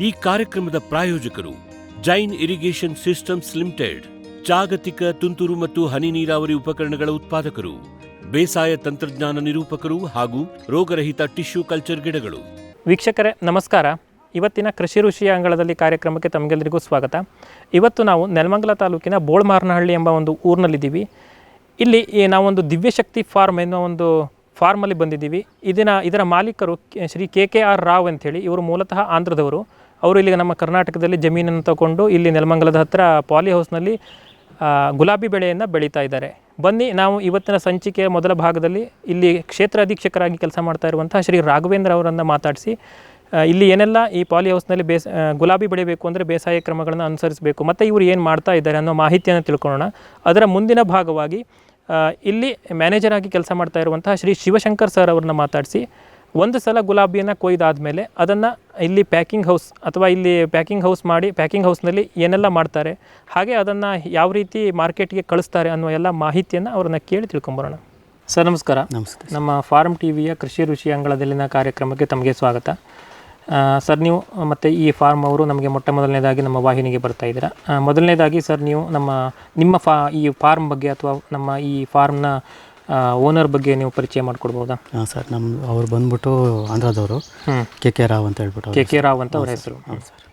ಈ ಕಾರ್ಯಕ್ರಮದ ಪ್ರಾಯೋಜಕರು ಜೈನ್ ಇರಿಗೇಷನ್ ಸಿಸ್ಟಮ್ಸ್ ಲಿಮಿಟೆಡ್, ಜಾಗತಿಕ ತುಂತುರು ಮತ್ತು ಹನಿ ನೀರಾವರಿ ಉಪಕರಣಗಳ ಉತ್ಪಾದಕರು, ಬೇಸಾಯ ತಂತ್ರಜ್ಞಾನ ನಿರೂಪಕರು ಹಾಗೂ ರೋಗರಹಿತ ಟಿಶ್ಯೂ ಕಲ್ಚರ್ ಗಿಡಗಳು. ವೀಕ್ಷಕರೇ ನಮಸ್ಕಾರ. ಇವತ್ತಿನ ಕೃಷಿ ಋಷಿಯ ಅಂಗಳದಲ್ಲಿ ಕಾರ್ಯಕ್ರಮಕ್ಕೆ ತಮಗೆಲ್ಲರಿಗೂ ಸ್ವಾಗತ. ಇವತ್ತು ನಾವು ನೆಲಮಂಗಲ ತಾಲೂಕಿನ ಬೋಳ್ಮಾರನಹಳ್ಳಿ ಎಂಬ ಒಂದು ಊರಿನಲ್ಲಿದ್ದೀವಿ. ಇಲ್ಲಿ ನಾವೊಂದು ದಿವ್ಯಶಕ್ತಿ ಫಾರ್ಮ್ ಎನ್ನುವ ಒಂದು ಫಾರ್ಮಲ್ಲಿ ಬಂದಿದ್ದೀವಿ. ಇದರ ಮಾಲೀಕರು ಶ್ರೀ KKR ರಾವ್ ಅಂಥೇಳಿ. ಇವರು ಮೂಲತಃ ಆಂಧ್ರದವರು. ಅವರು ಇಲ್ಲಿಗೆ ನಮ್ಮ ಕರ್ನಾಟಕದಲ್ಲಿ ಜಮೀನನ್ನು ತಗೊಂಡು ಇಲ್ಲಿ ನೆಲಮಂಗಲದ ಹತ್ತಿರ ಪಾಲಿ ಹೌಸ್ನಲ್ಲಿ ಗುಲಾಬಿ ಬೆಳೆಯನ್ನು ಬೆಳೀತಾ ಇದ್ದಾರೆ. ಬನ್ನಿ ನಾವು ಇವತ್ತಿನ ಸಂಚಿಕೆಯ ಮೊದಲ ಭಾಗದಲ್ಲಿ ಇಲ್ಲಿ ಕ್ಷೇತ್ರ ಅಧೀಕ್ಷಕರಾಗಿ ಕೆಲಸ ಮಾಡ್ತಾ ಇರುವಂತಹ ಶ್ರೀ ರಾಘವೇಂದ್ರ ಅವರನ್ನು ಮಾತಾಡಿಸಿ ಇಲ್ಲಿ ಏನೆಲ್ಲ ಈ ಪಾಲಿ ಹೌಸ್ನಲ್ಲಿ ಗುಲಾಬಿ ಬೆಳಿಬೇಕು ಅಂದರೆ ಬೇಸಾಯ ಕ್ರಮಗಳನ್ನು ಅನುಸರಿಸಬೇಕು ಮತ್ತು ಇವರು ಏನು ಮಾಡ್ತಾ ಇದ್ದಾರೆ ಅನ್ನೋ ಮಾಹಿತಿಯನ್ನು ತಿಳ್ಕೊಳ್ಳೋಣ. ಅದರ ಮುಂದಿನ ಭಾಗವಾಗಿ ಇಲ್ಲಿ ಮ್ಯಾನೇಜರ್ ಆಗಿ ಕೆಲಸ ಮಾಡ್ತಾ ಇರುವಂತಹ ಶ್ರೀ ಶಿವಶಂಕರ್ ಸರ್ ಅವ್ರನ್ನ ಮಾತಾಡಿಸಿ ಒಂದು ಸಲ ಗುಲಾಬಿಯನ್ನು ಕೊಯ್ದಾದಮೇಲೆ ಅದನ್ನು ಇಲ್ಲಿ ಪ್ಯಾಕಿಂಗ್ ಹೌಸ್ ಅಥವಾ ಇಲ್ಲಿ ಪ್ಯಾಕಿಂಗ್ ಹೌಸ್ ಮಾಡಿ ಪ್ಯಾಕಿಂಗ್ ಹೌಸ್ನಲ್ಲಿ ಏನೆಲ್ಲ ಮಾಡ್ತಾರೆ, ಹಾಗೆ ಅದನ್ನು ಯಾವ ರೀತಿ ಮಾರ್ಕೆಟ್ಗೆ ಕಳಿಸ್ತಾರೆ ಅನ್ನೋ ಎಲ್ಲ ಮಾಹಿತಿಯನ್ನು ಅವ್ರನ್ನ ಕೇಳಿ ತಿಳ್ಕೊಂಬರೋಣ. ಸರ್ ನಮಸ್ಕಾರ. ನಮಸ್ತೆ. ನಮ್ಮ ಫಾರ್ಮ್ ಟಿವಿಯ ಕೃಷಿ ಋಷಿ ಅಂಗಳದಲ್ಲಿನ ಕಾರ್ಯಕ್ರಮಕ್ಕೆ ತಮಗೆ ಸ್ವಾಗತ. ಸರ್ ನೀವು ಮತ್ತು ಈ ಫಾರ್ಮ್ ಅವರು ನಮಗೆ ಮೊದಲನೇದಾಗಿ ನಮ್ಮ ವಾಹಿನಿಗೆ ಬರ್ತಾ ಇದ್ದೀರಾ. ಮೊದಲನೇದಾಗಿ ಸರ್ ನೀವು ನಿಮ್ಮ ಈ ಫಾರ್ಮ್ ಬಗ್ಗೆ ಅಥವಾ ನಮ್ಮ ಈ ಫಾರ್ಮ್ನ ಓನರ್ ಬಗ್ಗೆ ನೀವು ಪರಿಚಯ ಮಾಡಿಕೊಡ್ಬೋದಾ? ಹಾಂ ಸರ್, ಅವ್ರು ಬಂದ್ಬಿಟ್ಟು ಆಂಧ್ರದವರು, KK ರಾವ್ ಅಂತ ಹೇಳ್ಬಿಟ್ಟು. KK ರಾವ್ ಅಂತ ಅವ್ರ ಹೆಸರು. ಹೌದು ಸರ್.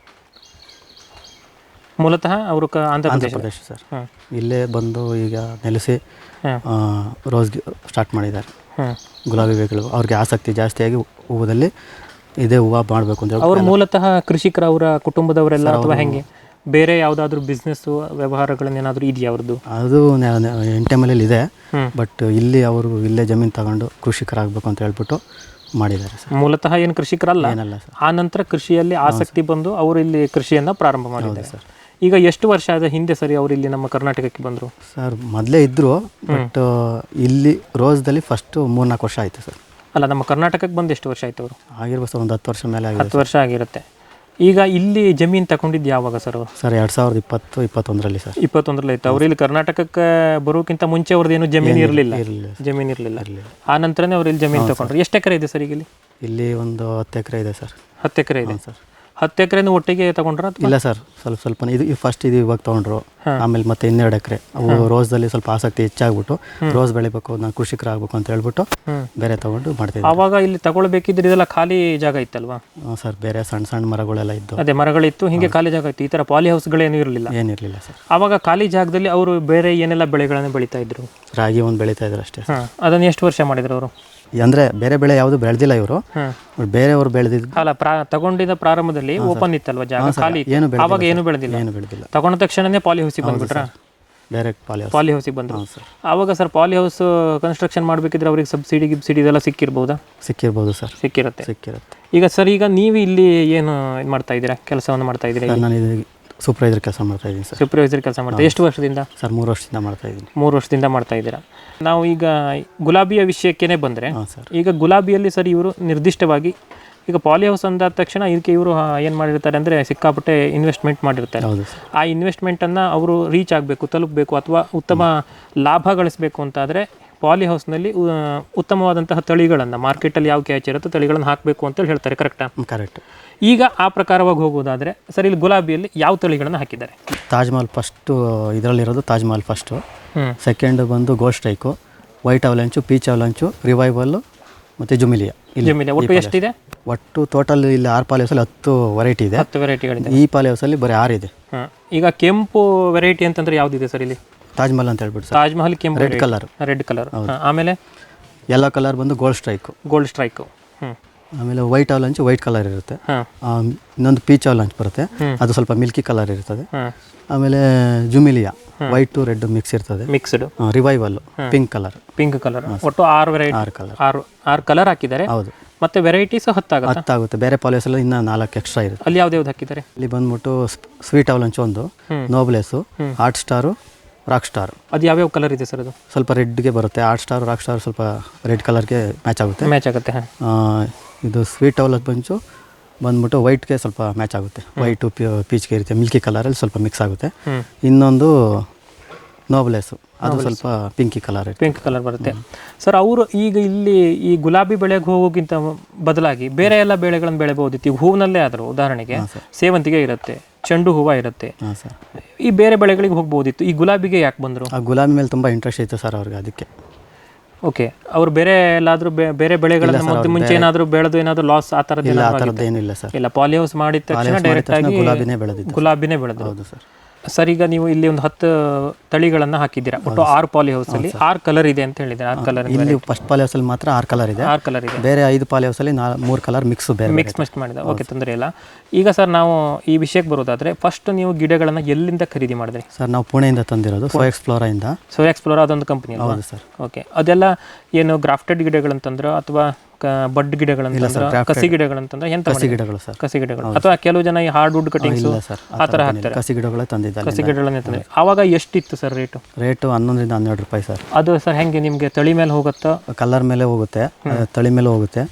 ಮೂಲತಃ ಅವರು ಆಂಧ್ರ ಪ್ರದೇಶ ಸರ್. ಇಲ್ಲೇ ಬಂದು ಈಗ ನೆಲೆಸಿ ರೋಸ್ ಸ್ಟಾರ್ಟ್ ಮಾಡಿದ್ದಾರೆ. ಗುಲಾಬಿ ಬೆಳೆಗಳು ಅವ್ರಿಗೆ ಆಸಕ್ತಿ ಜಾಸ್ತಿಯಾಗಿ ಹೂವದಲ್ಲಿ ಇದೇ ಹೂವು ಮಾಡಬೇಕು ಅಂತ ಹೇಳಿ. ಅವರು ಮೂಲತಃ ಕೃಷಿಕರ ಅವರ ಕುಟುಂಬದವರೆಲ್ಲ ಅಥವಾ ಹೆಂಗೆ ಬೇರೆ ಯಾವುದಾದ್ರೂ ಬಿಸ್ನೆಸ್ಸು ವ್ಯವಹಾರಗಳನ್ನೇನಾದರೂ ಇದೆಯಾ ಅವ್ರದ್ದು? ಅದು ಎಂಟೆಮಲ್ಲಿ ಇದೆ, ಬಟ್ ಇಲ್ಲಿ ಅವರು ಇಲ್ಲೇ ಜಮೀನು ತಗೊಂಡು ಕೃಷಿಕರಾಗಬೇಕು ಅಂತ ಹೇಳ್ಬಿಟ್ಟು ಮಾಡಿದ್ದಾರೆ ಸರ್. ಮೂಲತಃ ಏನು ಕೃಷಿಕರಲ್ಲ, ಏನಲ್ಲ ಸರ್. ಆ ನಂತರ ಕೃಷಿಯಲ್ಲಿ ಆಸಕ್ತಿ ಬಂದು ಅವರು ಇಲ್ಲಿ ಕೃಷಿಯನ್ನು ಪ್ರಾರಂಭ ಮಾಡಿದ್ದಾರೆ ಸರ್. ಈಗ ಎಷ್ಟು ವರ್ಷ ಆದ ಹಿಂದೆ ಸರಿ ಅವರು ಇಲ್ಲಿ ನಮ್ಮ ಕರ್ನಾಟಕಕ್ಕೆ ಬಂದರು? ಸರ್ ಮೊದಲೇ ಇದ್ದರು, ಬಟ್ ಇಲ್ಲಿ ರೋಸ್ದಲ್ಲಿ ಫಸ್ಟು 3-4 ವರ್ಷ ಆಯಿತು ಸರ್. ಅಲ್ಲ, ನಮ್ಮ ಕರ್ನಾಟಕಕ್ಕೆ ಬಂದು ಎಷ್ಟು ವರ್ಷ ಆಯಿತು ಅವರು? ಆಗಿರ್ಬೋದು ಸರ್, ಒಂದು 10 ವರ್ಷ ಮೇಲೆ 10 ವರ್ಷ ಆಗಿರುತ್ತೆ. ಈಗ ಇಲ್ಲಿ ಜಮೀನು ತಗೊಂಡಿದ್ದು ಯಾವಾಗ ಸರ್ ಅವರು? Sir 2020-21ರಲ್ಲಿ sir. 21ರಲ್ಲಿ ಇತ್ತು. ಅವ್ರು ಇಲ್ಲಿ ಕರ್ನಾಟಕಕ್ಕೆ ಬರೋಕ್ಕಿಂತ ಮುಂಚೆ ಅವ್ರದ್ದು ಏನು ಜಮೀನು ಇರಲಿಲ್ಲ. ಆ ನಂತರನೇ ಅವ್ರು ಇಲ್ಲಿ ಜಮೀನು ತಗೊಂಡ್ರು. ಎಷ್ಟು ಎಕರೆ ಇದೆ ಸರ್ ಈಗ ಇಲ್ಲಿ? ಒಂದು 10 ಎಕರೆ ಇದೆ ಸರ್. 10 ಎಕರೆ ಇದೆ ಸರ್. 10 ಎಕರೆನೂ ಒಟ್ಟಿಗೆ ತಗೊಂಡ್ರ? ಇಲ್ಲ ಸರ್, ಸ್ವಲ್ಪ ಇದು ಫಸ್ಟ್ ಇದು ಇವಾಗ ತೊಗೊಂಡ್ರು. ಆಮೇಲೆ ಮತ್ತೆ 12 ಎಕರೆ ಅವು ರೋಸ್ದಲ್ಲಿ ಸ್ವಲ್ಪ ಆಸಕ್ತಿ ಹೆಚ್ಚಾಗ್ಬಿಟ್ಟು ರೋಸ್ ಬೆಳಿಬೇಕು, ನಾನು ಕೃಷಿಕರಾಗಬೇಕು ಅಂತ ಹೇಳ್ಬಿಟ್ಟು ಬೇರೆ ತಗೊಂಡು ಮಾಡ್ತಿದ್ದೆ. ಆವಾಗ ಇಲ್ಲಿ ತಗೊಳ್ಬೇಕಿದ್ರೆ ಇದೆಲ್ಲ ಖಾಲಿ ಜಾಗ ಇತ್ತಲ್ವಾ? ಸರ್, ಬೇರೆ ಸಣ್ಣ ಮರಗಳೆಲ್ಲ ಇದ್ದು. ಅದೇ ಮರಗಳಿತ್ತು, ಹಿಂಗೆ ಖಾಲಿ ಜಾಗ ಇತ್ತು. ಈ ಥರ ಪಾಲಿ ಹೌಸ್ಗಳೇನು ಇರಲಿಲ್ಲ? ಏನಿರಲಿಲ್ಲ ಸರ್. ಆವಾಗ ಖಾಲಿ ಜಾಗದಲ್ಲಿ ಅವರು ಬೇರೆ ಏನೆಲ್ಲ ಬೆಳೆಗಳನ್ನು ಬೆಳೀತಾ ಇದ್ರು? ರಾಗಿ ಒಂದು ಬೆಳೀತಾ ಇದ್ರು ಅಷ್ಟೇ. ಅದನ್ನು ಎಷ್ಟು ವರ್ಷ ಮಾಡಿದ್ರು ಅವರು? ಅಂದರೆ ಬೇರೆ ಬೆಳೆ ಯಾವುದು ಬೆಳೆದಿಲ್ಲ ಇವರು, ಬೇರೆಯವರು ಬೆಳೆದಿದ್ದು. ಅಲ್ಲ, ತಗೊಂಡಿದ್ದ ಪ್ರಾರಂಭದಲ್ಲಿ ಓಪನ್ ಇತ್ತಲ್ವ ಜಾಗ, ಖಾಲಿ ಇತ್ತು. ಆವಾಗ ಏನು ಬೆಳೆದಿಲ್ಲ. ತಗೊಂಡ ತಕ್ಷಣನೇ ಪಾಲಿ ಹೌಸಿಗೆ ಬಂದ್ಬಿಟ್ರ? ಬೇರೆ ಪಾಲಿ ಹೌಸಿಗೆ ಬಂದ್ರು. ಆವಾಗ ಸರ್ ಪಾಲಿ ಹೌಸ್ ಕನ್ಸ್ಟ್ರಕ್ಷನ್ ಮಾಡಬೇಕಿದ್ರೆ ಅವ್ರಿಗೆ ಸಬ್ಸಿಡಿ ಇದೆಲ್ಲ ಸಿಕ್ಕಿರ್ಬೋದಾ? ಸಿಕ್ಕಿರ್ಬೋದು ಸರ್. ಸಿಕ್ಕಿರುತ್ತೆ. ಈಗ ಸರ್, ಈಗ ನೀವು ಇಲ್ಲಿ ಏನು ಮಾಡ್ತಾ ಇದ್ದೀರಾ, ಕೆಲಸವನ್ನು ಮಾಡ್ತಾ ಇದ್ದೀರಾ? ನಾನು ಸೂಪರ್ವೈಸರ್ ಕೆಲಸ ಮಾಡ್ತಾ ಇದ್ದೀನಿ ಸರ್. ಸೂಪರ್ವೈಸರ್ ಕೆಲಸ ಮಾಡ್ತಾ ಎಷ್ಟು ವರ್ಷದಿಂದ ಸರ್? 3 ವರ್ಷದಿಂದ ಮಾಡ್ತಾ ಇದ್ದೀನಿ. 3 ವರ್ಷದಿಂದ ಮಾಡ್ತಾ ಇದ್ದೀರಾ. ನಾವು ಈಗ ಗುಲಾಬಿಯ ವಿಷಯಕ್ಕೇ ಬಂದರೆ, ಈಗ ಗುಲಾಬಿಯಲ್ಲಿ ಸರ್ ಇವರು ನಿರ್ದಿಷ್ಟವಾಗಿ ಈಗ ಪಾಲಿ ಹೌಸ್ ಅಂದಾದ ತಕ್ಷಣ ಇದಕ್ಕೆ ಇವರು ಏನು ಮಾಡಿರ್ತಾರೆ ಅಂದರೆ ಸಿಕ್ಕಾಪಟ್ಟೆ ಇನ್ವೆಸ್ಟ್ಮೆಂಟ್ ಮಾಡಿರ್ತಾರೆ. ಆ ಇನ್ವೆಸ್ಟ್ಮೆಂಟನ್ನು ಅವರು ರೀಚ್ ಆಗಬೇಕು, ತಲುಪಬೇಕು ಅಥವಾ ಉತ್ತಮ ಲಾಭ ಗಳಿಸಬೇಕು ಅಂತಾದರೆ ಪಾಲಿ ಹೌಸ್ನಲ್ಲಿ ಉತ್ತಮವಾದಂತಹ ತಳಿಗಳನ್ನು ಮಾರ್ಕೆಟಲ್ಲಿ ಯಾವ ಕ್ಯಾಚ್ ಇರುತ್ತೋ ತಳಿಗಳನ್ನು ಹಾಕಬೇಕು ಅಂತೇಳಿ ಹೇಳ್ತಾರೆ. ಕರೆಕ್ಟಾ? ಕರೆಕ್ಟ್. ಈಗ ಆ ಪ್ರಕಾರವಾಗಿ ಹೋಗೋದಾದರೆ ಸರ್, ಇಲ್ಲಿ ಗುಲಾಬಿಯಲ್ಲಿ ಯಾವ ತಳಿಗಳನ್ನು ಹಾಕಿದ್ದಾರೆ? ತಾಜ್ ಮಹಲ್ ಫಸ್ಟು, ಇದರಲ್ಲಿರೋದು ತಾಜ್ ಮಹಲ್ ಫಸ್ಟು. ಸೆಕೆಂಡ್ ಬಂದು gold strike, white avalanche, peach avalanche, revival ಮತ್ತು ಜುಮಿಲಿಯಾ. ಒಟ್ಟು ಎಷ್ಟಿದೆ? ಒಟ್ಟು ಟೋಟಲ್ ಇಲ್ಲಿ 6 ಪಾಲಿ ಹೌಸಲ್ಲಿ 10 ವೆರೈಟಿ ಇದೆ. 10 ವೆರೈಟಿಗಳಿದೆ. ಈ ಪಾಲಿ ಹೌಸಲ್ಲಿ ಬರೀ 6 ಇದೆ. ಈಗ ಕೆಂಪು ವೆರೈಟಿ ಅಂತಂದ್ರೆ ಯಾವುದಿದೆ ಸರ್ ಇಲ್ಲಿ? ತಾಜ್ ಮಹಲ್ ಅಂತ ಹೇಳ್ಬಿಟ್ಟು. ತಾಜ್ ಮಹಲ್ ಕೆಂಪು, ರೆಡ್ ಕಲರ್. ಆಮೇಲೆ ಯೆಲ್ಲೋ ಕಲರ್ ಬಂದು ಗೋಲ್ಡ್ ಸ್ಟ್ರೈಕು. ಆಮೇಲೆ ವೈಟ್ ಅವಲಂಚು ವೈಟ್ ಕಲರ್ ಇರುತ್ತೆ. ಇನ್ನೊಂದು ಪೀಚ್ ಅವಲಂಚ್ ಬರುತ್ತೆ, ಅದು ಸ್ವಲ್ಪ ಮಿಲ್ಕಿ ಕಲರ್ ಇರ್ತದೆ. ಆಮೇಲೆ ಜುಮಿಲಿಯಾ ವೈಟ್ ಟು ರೆಡ್ ಮಿಕ್ಸ್ ಇರ್ತದೆ, ಮಿಕ್ಸ್ಡ್. Revival pink colour. ಒಟ್ಟು 6 ವೆರೈಟಿ, 6 ಕಲರ್ ಹಾಕಿದ್ದಾರೆ. ಹೌದು. ಮತ್ತೆ ವೆರೈಟೀಸ್ 10 ಆಗುತ್ತೆ. ಬೇರೆ ಪಾಲಿಸ್ ಎಲ್ಲ ಇನ್ನು 4 ಎಕ್ಸ್ಟ್ರಾ ಇರುತ್ತೆ. ಅಲ್ಲಿ ಯಾವ್ದು ಹಾಕಿದ್ದಾರೆ? ಇಲ್ಲಿ ಬಂದ್ಬಿಟ್ಟು ಸ್ವೀಟ್ ಅವಲಂಚು ಒಂದು, ನೋಬ್ಲೆಸ್ಸು, ಹಾಟ್ ಸ್ಟಾರು, ರಾಕ್ ಸ್ಟಾರ್. ಅದು ಯಾವ್ಯಾವ ಕಲರ್ ಇದೆ ಸರ್? ಅದು ಸ್ವಲ್ಪ ರೆಡ್ಗೆ ಬರುತ್ತೆ. ಹಾಟ್ ಸ್ಟಾರ್, ರಾಕ್ ಸ್ಟಾರ್ ಸ್ವಲ್ಪ ರೆಡ್ ಕಲರ್ಗೆ ಮ್ಯಾಚ್ ಆಗುತ್ತೆ. ಇದು ಸ್ವೀಟ್ ಅವಲಂಚ್ ಬಂಚು ಬಂದ್ಬಿಟ್ಟು ವೈಟ್ಗೆ ಸ್ವಲ್ಪ ಮ್ಯಾಚ್ ಆಗುತ್ತೆ. ವೈಟು ಪೀಚ್ಗೆ ಇರುತ್ತೆ, ಮಿಲ್ಕಿ ಕಲರಲ್ಲಿ ಸ್ವಲ್ಪ ಮಿಕ್ಸ್ ಆಗುತ್ತೆ. ಇನ್ನೊಂದು ನೋಬ್ಲೆಸ್ಸು ಅದು ಸ್ವಲ್ಪ ಪಿಂಕಿ ಕಲರ್. ಪಿಂಕ್ ಕಲರ್ ಬರುತ್ತೆ ಸರ್. ಅವರು ಈಗ ಇಲ್ಲಿ ಈ ಗುಲಾಬಿ ಬೆಳೆಗೆ ಹೋಗೋಕ್ಕಿಂತ ಬದಲಾಗಿ ಬೇರೆ ಎಲ್ಲ ಬೆಳೆಗಳನ್ನು ಬೆಳೆಬಹುದಿತ್ತು. ಈಗ ಹೂವಿನಲ್ಲೇ ಆದರೂ ಉದಾಹರಣೆಗೆ ಸೇವಂತಿಗೆ ಇರುತ್ತೆ, ಚೆಂಡು ಹೂವು ಇರುತ್ತೆ, ಈ ಬೇರೆ ಬೆಳೆಗಳಿಗೆ ಹೋಗ್ಬೋದಿತ್ತು. ಈ ಗುಲಾಬಿಗೆ ಯಾಕೆ ಬಂದರು? ಆ ಗುಲಾಬಿ ಮೇಲೆ ತುಂಬ ಇಂಟ್ರೆಸ್ಟ್ ಇತ್ತು ಸರ್ ಅವ್ರಿಗೆ, ಅದಕ್ಕೆ. ಓಕೆ, ಅವ್ರು ಬೇರೆ ಎಲ್ಲಾದರೂ ಬೇರೆ ಬೆಳೆಗಳನ್ನು ಮುಂಚೆ ಏನಾದರೂ ಬೆಳೆದು ಏನಾದರೂ ಲಾಸ್ ಆ ಥರದ್ದು ಏನಿಲ್ಲ ಸರ್. ಇಲ್ಲ, ಪಾಲಿ ಹೌಸ್ ಮಾಡಿದ ತಕ್ಷಣ ಡೈರೆಕ್ಟ್ ಆಗಿ ಗುಲಾಬಿನೇ ಬೆಳೆದಿದ್ದು. ಹೌದು ಸರ್. ಸರ್, ಈಗ ನೀವು ಇಲ್ಲಿ ಒಂದು 10 ತಳಿಗಳನ್ನು ಹಾಕಿದ್ದೀರಾ. ಒಟ್ಟು 6 ಪಾಲಿ ಹೌಸ್ ಅಲ್ಲಿ 6 ಕಲರ್ ಇದೆ ಅಂತ ಹೇಳಿದ್ರೆ. 6 ಕಲರ್ ಇಲ್ಲಿ ಫಸ್ಟ್ ಪಾಲಿ ಹೌಸ್ ಅಲ್ಲಿ ಮಾತ್ರ 6 ಕಲರ್ ಇದೆ. 6 ಕಲರ್ ಇದೆ. ಬೇರೆ 5 ಪಾಲಿ ಹೌಸ್ ಅಲ್ಲಿ 3 ಕಲರ್ ಮಿಕ್ಸ್ ಮಾಡಿದ. ಓಕೆ, ತೊಂದರೆ ಇಲ್ಲ. ಈಗ ಸರ್, ನಾವು ಈ ವಿಷಯಕ್ಕೆ ಬರೋದಾದ್ರೆ ಫಸ್ಟ್ ನೀವು ಗಿಡಗಳನ್ನು ಎಲ್ಲಿಂದ ಖರೀದಿ ಮಾಡಿದ್ರಿ? ಸರ್, ನಾವು ಪುಣೆಯಿಂದ ತಂದಿರೋದು, ಸೋ ಎಕ್ಸ್ಪ್ಲೋರಾ ಅದೊಂದು ಕಂಪನಿ. ಹೌದು ಸರ್. ಓಕೆ, ಅದೆಲ್ಲ ಏನು ಗ್ರಾಫ್ಟೆಡ್ ಗಿಡಗಳಂತಂದ್ರೆ ಅಥವಾ ಬಡ್ ಗಿಡಗಳಂತಂದ್ರೆ, ಕಸಿ ಗಿಡಗಳಂತಂದ್ರೆ ಎಂತ? ಕಸಿ ಗಿಡಗಳು ಸರ್. ಕಸಿ ಗಿಡಗಳು ಅಥವಾ ಕೆಲವು ಜನ ಈ ಹಾರ್ಡ್ ವುಡ್ ಕಟಿಂಗ್ಸ್ ಆ ಥರ ಹಾಕ್ತಾರೆ. ಕಸಿ ಗಿಡಗಳೇ ತಂದಿದ್ದಾರೆ. ಕಸಿ ಗಿಡಗಳನ್ನೇ ತಂದ್ರೆ ಆವಾಗ ಎಷ್ಟಿತ್ತು ಸರ್ ರೇಟು? 11 ರಿಂದ 12 ರೂಪಾಯಿ ಸರ್. ಅದು ಸರ್ ಹೆಂಗೆ ನಿಮಗೆ ತಳಿ ಮೇಲೆ ಹೋಗುತ್ತಾ? ಕಲರ್ ಮೇಲೆ ಹೋಗುತ್ತೆ, ತಳಿ ಮೇಲೆ ಹೋಗುತ್ತೆ.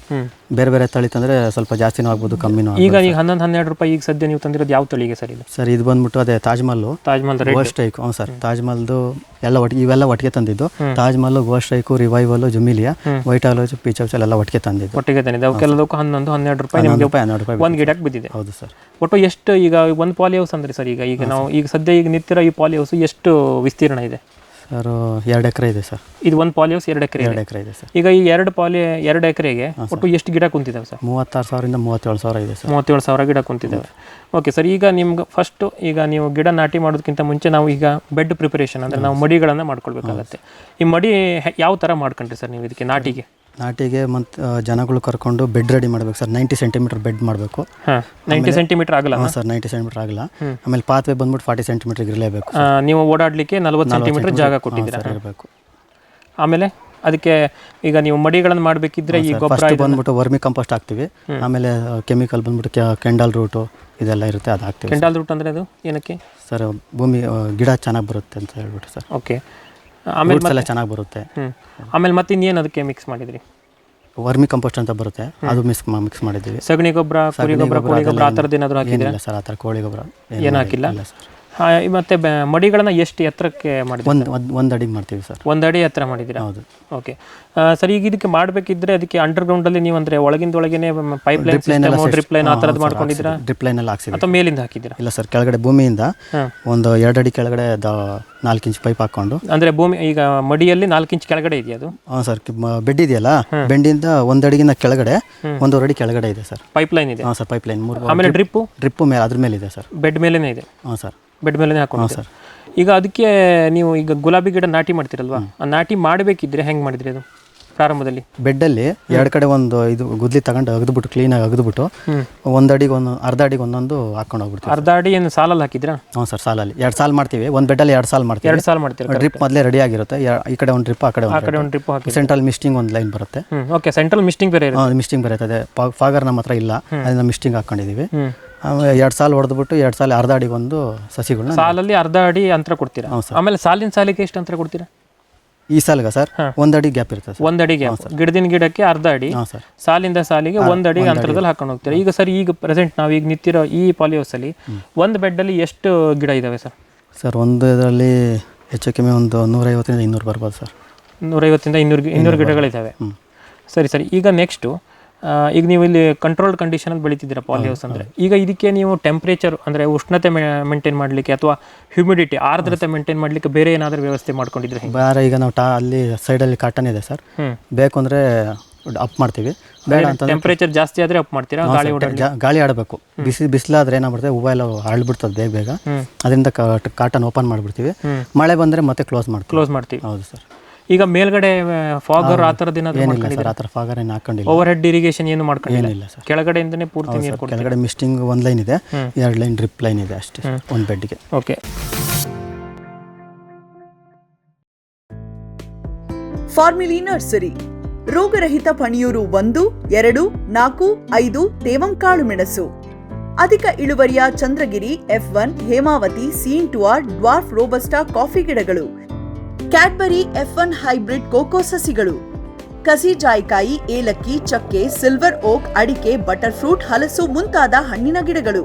ಬೇರೆ ಬೇರೆ ತಳಿ ತಂದ್ರೆ ಸ್ವಲ್ಪ ಜಾಸ್ತಿನೂ ಆಗ್ಬೋದು, ಕಮ್ಮಿನೂ. ಈಗ 11-12 ರೂಪಾಯಿ ಈಗ ಸದ್ಯ ನೀವು ತಂದಿರೋದು ಯಾವ ತಳಿಗೆ ಸರ್ ಇದು? ಸರ್, ಇದು ಬಂದ್ಬಿಟ್ಟು ಅದೇ ತಾಜ್ ಮಹಲ್ ಗೋಲ್ಡ್ ಸ್ಟ್ರೈಕ್. ಹ್ಞೂ ಸರ್, ತಾಜ್ ಮಹಲ್ದು ಇವೆಲ್ಲ ಒಟ್ಟಿಗೆ ತಂದಿದ್ದು. Taj Mahal, gold strike, revival, Jumilia, white ಆಲೋಜ್, ಪೀಚ್ ಹೌಸ್ ಎಲ್ಲ ಒಟ್ಟಿಗೆ ತಂದಿದ್ದು. ಕೆಲವಕ್ಕೂ 11-12 ರೂಪಾಯಿ ನಿಮಗೆ 12 ರೂಪಾಯಿ ಒಂದು ಗಿಡಕ್ಕೆ ಬಿದ್ದಿದೆ. ಹೌದು ಸರ್. ಒಟ್ಟು ಎಷ್ಟು ಈಗ ಒಂದು ಪಾಲಿ ಹೌಸ್ ಅಂದ್ರೆ ಸರ್, ಈಗ ನಾವು ಈಗ ಸದ್ಯ ಈಗ ನಿಂತಿರೋ ಈ ಪಾಲಿ ಹೌಸ್ ಎಷ್ಟು ವಿಸ್ತೀರ್ಣ ಇದೆ ಸರ್? 2 ಎಕರೆ ಇದೆ ಸರ್. ಇದು ಒಂದು ಪಾಲಿ ಹೌಸ್ 2 ಎಕರೆ ಇದೆ ಸರ್. ಈಗ ಈ 2 ಎಕರೆಗೆ ಒಟ್ಟು ಎಷ್ಟು ಗಿಡ ಕುಂತಿದ್ದಾವೆ ಸರ್? 36,000 ರಿಂದ 37,000 ಇದೆ ಸರ್. 37,000 ಗಿಡ ಕುಂತಿದ್ದಾವೆ. ಓಕೆ ಸರ್, ಈಗ ನಿಮ್ಗೆ ಫಸ್ಟ್ ಈಗ ನೀವು ಗಿಡ ನಾಟಿ ಮಾಡೋದಕ್ಕಿಂತ ಮುಂಚೆ ನಾವು ಈಗ ಬೆಡ್ ಪ್ರಿಪರೇಷನ್ ಅಂದರೆ ನಾವು ಮಡಿಗಳನ್ನು ಮಾಡ್ಕೊಳ್ಬೇಕಾಗತ್ತೆ. ಈ ಮಡಿ ಯಾವ ಥರ ಮಾಡ್ಕೊಂಡ್ರಿ ಸರ್ ನೀವು ಇದಕ್ಕೆ ನಾಟಿಗೆ? ಜನಗಳು ಕರ್ಕೊಂಡು ಬೆಡ್ ರೆಡಿ ಮಾಡಬೇಕು ಸರ್. 90 ಸೆಂಟಿಮೀಟರ್ ಬೆಡ್ ಮಾಡಬೇಕು. 90 ಸೆಂಟಿಮೀಟರ್ ಆಗಲ್ಲ ಸರ್, 90 ಸೆಂಟಿಮೀಟರ್ ಆಗಲ್ಲ. ಆಮೇಲೆ ಪಾತ್ವೆ ಬಂದ್ಬಿಟ್ಟು 40 ಸೆಂಟಿಮೀಟರ್ ಇರಲೇಬೇಕು. ನೀವು ಓಡಾಡಲಿಕ್ಕೆ 40 ಸೆಂಟಿಮೀಟರ್ ಜಾಗ ಕೊಟ್ಟಿದ್ದೀರಾ ಇರಬೇಕು. ಆಮೇಲೆ ಅದಕ್ಕೆ ಈಗ ನೀವು ಮಡಿಗಳನ್ನು ಮಾಡಬೇಕಿದ್ರೆ ಈ ಗೊಬ್ಬರ ಬಂದ್ಬಿಟ್ಟು ವರ್ಮಿ ಕಂಪೋಸ್ಟ್ ಹಾಕ್ತೀವಿ. ಆಮೇಲೆ ಕೆಮಿಕಲ್ ಬಂದ್ಬಿಟ್ಟು ಕೆಂಡಲ್ ರೂಟು ಇದೆಲ್ಲ ಇರುತ್ತೆ, ಅದು ಹಾಕ್ತೀವಿ. ಕೆಂಡಲ್ ರೂಟ್ ಅಂದರೆ ಅದು ಏನಕ್ಕೆ ಸರ್? ಭೂಮಿ ಗಿಡ ಚೆನ್ನಾಗಿ ಬರುತ್ತೆ ಅಂತ ಹೇಳ್ಬಿಟ್ಟು ಸರ್. ಓಕೆ, ಆಮೇಲೆ ಎಲ್ಲ ಚೆನ್ನಾಗಿ ಬರುತ್ತೆ. ಆಮೇಲೆ ಮತ್ತೆ ಇನ್ನೇನು ಅದಕ್ಕೆ ಮಿಕ್ಸ್ ಮಾಡಿದ್ರಿ? ವರ್ಮಿ ಕಂಪೋಸ್ಟ್ ಅಂತ ಬರುತ್ತೆ, ಅದು ಮಿಕ್ಸ್ ಮಾಡಿದ್ದೀವಿ. ಸಗಣಿ ಗೊಬ್ಬರ, ಕುರಿ ಗೊಬ್ಬರ, ಕೋಳಿ ಗೊಬ್ಬರ ಆ ಥರದ್ದು ಏನಾದರೂ ಹಾಕಿದ್ರೆ? ಇಲ್ಲ ಸರ್, ಆ ಥರ ಕೋಳಿ ಗೊಬ್ಬರ ಏನು ಹಾಕಿಲ್ಲ ಸರ್. ಮತ್ತೆ ಮಡಿಗಳನ್ನ ಎಷ್ಟು ಎತ್ತರಕ್ಕೆ ಮಾಡಿದ್ರಿ? ಒಂದು ಅಡಿಗೆ ಮಾಡ್ತೀವಿ ಸರ್. 1 ಅಡಿ ಎತ್ತರ ಮಾಡಿದ್ದೀರಾ? ಹೌದು. ಓಕೆ ಸರ್, ಈಗ ಇದಕ್ಕೆ ಮಾಡಬೇಕಿದ್ರೆ ಅದಕ್ಕೆ ಅಂಡರ್ಗ್ರೌಂಡಲ್ಲಿ ನೀವು ಅಂದರೆ ಒಳಗಿಂದೊಳಗೇನೆ pipe line system, drip line ಆ ಥರದ್ದು ಮಾಡ್ಕೊಂಡಿದ್ದೀರಾ? ಡ್ರಿಪ್ ಲೈನ್ ಎಲ್ಲ ಹಾಕ್ಸಿದ್ದೀವಿ. ಅಥವಾ ಮೇಲಿಂದ ಹಾಕಿದ್ದೀರಾ? ಇಲ್ಲ ಸರ್, ಕೆಳಗಡೆ ಭೂಮಿಯಿಂದ ಒಂದು 2 ಅಡಿ ಕೆಳಗಡೆ 4 ಇಂಚ್ ಪೈಪ್ ಹಾಕ್ಕೊಂಡು. ಅಂದರೆ ಭೂಮಿ ಈಗ ಮಡಿಯಲ್ಲಿ 4 ಇಂಚ್ ಕೆಳಗಡೆ ಇದೆಯಾ ಅದು? ಹಾಂ ಸರ್, ಬೆಡ್ ಇದೆಯಲ್ಲ, ಬೆಡ್ಡಿಂದ 1 ಅಡಿಗಿನ ಕೆಳಗಡೆ 1 ಅಡಿ ಕೆಳಗಡೆ ಇದೆ ಸರ್. ಪೈಪ್ ಲೈನ್ ಇದೆ? ಹಾಂ ಸರ್, ಪೈಪ್ ಲೈನ್ 3. ಆಮೇಲೆ ಡ್ರಿಪ್ಪು ಮೇಲೆ ಅದ್ರ ಮೇಲೆ ಇದೆ ಸರ್. ಬೆಡ್ ಮೇಲೇ ಇದೆ? ಹಾಂ ಸರ್, ಬೆಡ್ ಮೇಲೆ ಹಾಕೊಂಡು ಸರ್. ಈಗ ಅದಕ್ಕೆ ನೀವು ಈಗ ಗುಲಾಬಿ ಗಿಡ ನಾಟಿ ಮಾಡ್ತೀರಲ್ವಾ, ಆ ನಾಟಿ ಮಾಡಬೇಕಿದ್ರೆ ಹೆಂಗೆ ಮಾಡಿದ್ರಿ ಅದು ಪ್ರಾರಂಭದಲ್ಲಿ? ಬೆಡ್ಡಲ್ಲಿ 2 ಕಡೆ ಒಂದು ಇದು ಗುದ್ಲಿ ತಗೊಂಡು ಅಗದ್ಬಿಟ್ಟು ಕ್ಲೀನಾಗಿ ಅಗದ್ಬಿಟ್ಟು 1 ಅಡಿಗೆ ಅರ್ಧ ಅಡಿಗೆ ಒಂದೊಂದು ಹಾಕೊಂಡು ಹೋಗ್ಬಿಡ್ತೀವಿ. ಅರ್ಧ ಅಡಿ ಏನು ಸಾಲಲ್ಲಿ ಹಾಕಿದ್ರಾ? ಹ್ಞೂ ಸರ್, ಸಾಲಲ್ಲಿ 2 ಸಾಲು ಮಾಡ್ತೀವಿ. ಒಂದು ಬೆಡ್ಡಲ್ಲಿ 2 ಸಾಲು ಮಾಡ್ತೀವಿ. 2 ಸಾಲು ಮಾಡ್ತೀವಿ. ಡ್ರಿಪ್ ಮೊದಲೇ ರೆಡಿ ಆಗಿರುತ್ತೆ. ಈ ಕಡೆ ಒಂದು ಡ್ರಿಪ್, ಆ ಕಡೆ ಒಂದು ಡ್ರಿಪ್ ಹಾಕಿ ಸೆಂಟ್ರಲ್ ಮಿಸ್ಟಿಂಗ್ ಒಂದು ಲೈನ್ ಬರುತ್ತೆ. ಓಕೆ, ಸೆಂಟ್ರಲ್ ಮಿಸ್ಟಿಂಗ್ ಬೇರೆ ಇರುತ್ತೆ. ಮಿಸ್ಟಿಂಗ್ ಬರುತ್ತೆ. ಫಾಗರ್ ನಮ್ಮ ಹತ್ರ ಇಲ್ಲ, ಅದನ್ನ ಮಿಸ್ಟಿಂಗ್ ಹಾಕೊಂಡಿದ್ದೀವಿ. ಆಮೇಲೆ 2 ಸಾಲು ಹೊಡೆದ್ಬಿಟ್ಟು 2 ಸಾಲು ಅರ್ಧ ಅಡಿಗೆ ಒಂದು ಸಸಿಗಳನ್ನ ಸಾಲಲ್ಲಿ ಅರ್ಧ ಅಡಿ ಅಂತರ ಕೊಡ್ತೀರಾ? ಆಮೇಲೆ ಸಾಲಿನ ಸಾಲಿಗೆ ಎಷ್ಟು ಅಂತರ ಕೊಡ್ತೀರಾ? ಈ ಸಾಲಿಗೆ ಸರ್ 1 ಅಡಿ ಗ್ಯಾಪ್ ಇರುತ್ತೆ ಸರ್. 1 ಅಡಿ ಗ್ಯಾಪ್, ಗಿಡದಿಂದ ಗಿಡಕ್ಕೆ ಅರ್ಧ ಅಡಿ, ಸಾಲಿಂದ ಸಾಲಿಗೆ 1 ಅಡಿ ಅಂತರದಲ್ಲಿ ಹಾಕೊಂಡು ಹೋಗ್ತೀರಾ. ಈಗ ಸರ್, ಈಗ ಪ್ರೆಸೆಂಟ್ ನಾವು ಈಗ ನಿಂತಿರೋ ಈ ಪಾಲಿಹೌಸಲ್ಲಿ ಒಂದು ಬೆಡ್ಡಲ್ಲಿ ಎಷ್ಟು ಗಿಡ ಇದಾವೆ ಸರ್? ಸರ್, ಒಂದು ಇದರಲ್ಲಿ ಹೆಚ್ಚು ಕಮ್ಮಿ ಒಂದು 150 ರಿಂದ 200 ಬರ್ಬೋದು ಸರ್. 150 ರಿಂದ 200 ಗಿಡಗಳಿದ್ದಾವೆ. ಸರಿ. ಈಗ ನೆಕ್ಸ್ಟು, ಈಗ ನೀವು ಇಲ್ಲಿ ಕಂಟ್ರೋಲ್ಡ್ ಕಂಡೀಷನಲ್ಲಿ ಬೆಳೀತಿದ್ದೀರಾ ಪಾಲಿಹೌಸ್ ಅಂದರೆ. ಈಗ ಇದಕ್ಕೆ ನೀವು ಟೆಂಪ್ರೇಚರ್ ಅಂದರೆ ಉಷ್ಣತೆ ಮೇಂಟೈನ್ ಮಾಡಲಿಕ್ಕೆ ಅಥವಾ ಹ್ಯೂಮಿಡಿಟಿ ಆರ್ದ್ರತೆ ಮೇಂಟೈನ್ ಮಾಡಲಿಕ್ಕೆ ಬೇರೆ ಏನಾದರೂ ವ್ಯವಸ್ಥೆ ಮಾಡ್ಕೊಂಡಿದ್ರೆ? ಬೇರೆ ಈಗ ನಾವು ಅಲ್ಲಿ ಸೈಡಲ್ಲಿ ಕಾಟನ್ ಇದೆ ಸರ್, ಬೇಕು ಅಂದರೆ ಅಪ್ ಮಾಡ್ತೀವಿ. ಬೇಡ ಅಂತ ಟೆಂಪ್ರೇಚರ್ ಜಾಸ್ತಿ ಆದರೆ ಅಪ್ ಮಾಡ್ತೀರಾ? ಗಾಳಿ ಆಡಬೇಕು. ಬಿಸಿಲಾದ್ರೆ ಏನಾಗ್ಬಿಡುತ್ತೆ, ಹೂವು ಎಲ್ಲ ಹಾಳ್ಬಿಡ್ತದೆ ಬೇಗ. ಅದರಿಂದ ಕಾಟನ್ ಓಪನ್ ಮಾಡಿಬಿಡ್ತೀವಿ. ಮಳೆ ಬಂದರೆ ಮತ್ತೆ ಕ್ಲೋಸ್ ಮಾಡ್ತೀವಿ. ಹೌದು ಸರ್. ಈಗ ಮೇಲ್ಗಡೆ ಫಾಗರ್ ಆ ಥರದ್ದು ಏನಾದರೂ ಆ ಥರ ಫಾಗರ್ ಏನು ಹಾಕೊಂಡಿಲ್ಲ. ಓವರ್ ಹೆಡ್ ಇರಿಗೇಷನ್ ಏನು ಮಾಡ್ಕೊಂಡಿಲ್ಲ ಸರ್. ಕೆಳಗಡೆಯಿಂದನೇ ಪೂರ್ತಿ ನೀರು ಕೊಡ್ತೀವಿ. ಕೆಳಗಡೆ ಮಿಸ್ಟಿಂಗ್ 1 ಲೈನ್ ಇದೆ, 2 ಲೈನ್ ಡ್ರಿಪ್ ಲೈನ್ ಇದೆ ಅಷ್ಟೇ ಒಂದು ಬೆಡ್ಗೆ. ಓಕೆ. ಫಾರ್ಮಿಲಿ ನರ್ಸರಿ, ರೋಗರಹಿತ ಪಣಿಯೂರು 1, 2, 4, 5 ತೇವಂಕಾಳು ಮೆಣಸು, ಅಧಿಕ ಇಳುವರಿಯ ಚಂದ್ರಗಿರಿ, F1, ಹೇಮಾವತಿ, ಸೀಂಟುಆರ್, ಡ್ವಾರ್ಫ್ ರೋಬಸ್ಟಾ ಕಾಫಿ ಗಿಡಗಳು, ಕ್ಯಾಡ್ಬರಿ F1 ಹೈಬ್ರಿಡ್ ಕೋಕೋ ಸಸಿಗಳು, ಕಸಿ ಜಾಯಿಕಾಯಿ, ಏಲಕ್ಕಿ, ಚಕ್ಕೆ, ಸಿಲ್ವರ್ ಓಕ್, ಅಡಿಕೆ, ಬಟರ್ ಫ್ರೂಟ್, ಹಲಸು ಮುಂತಾದ ಹಣ್ಣಿನ ಗಿಡಗಳು.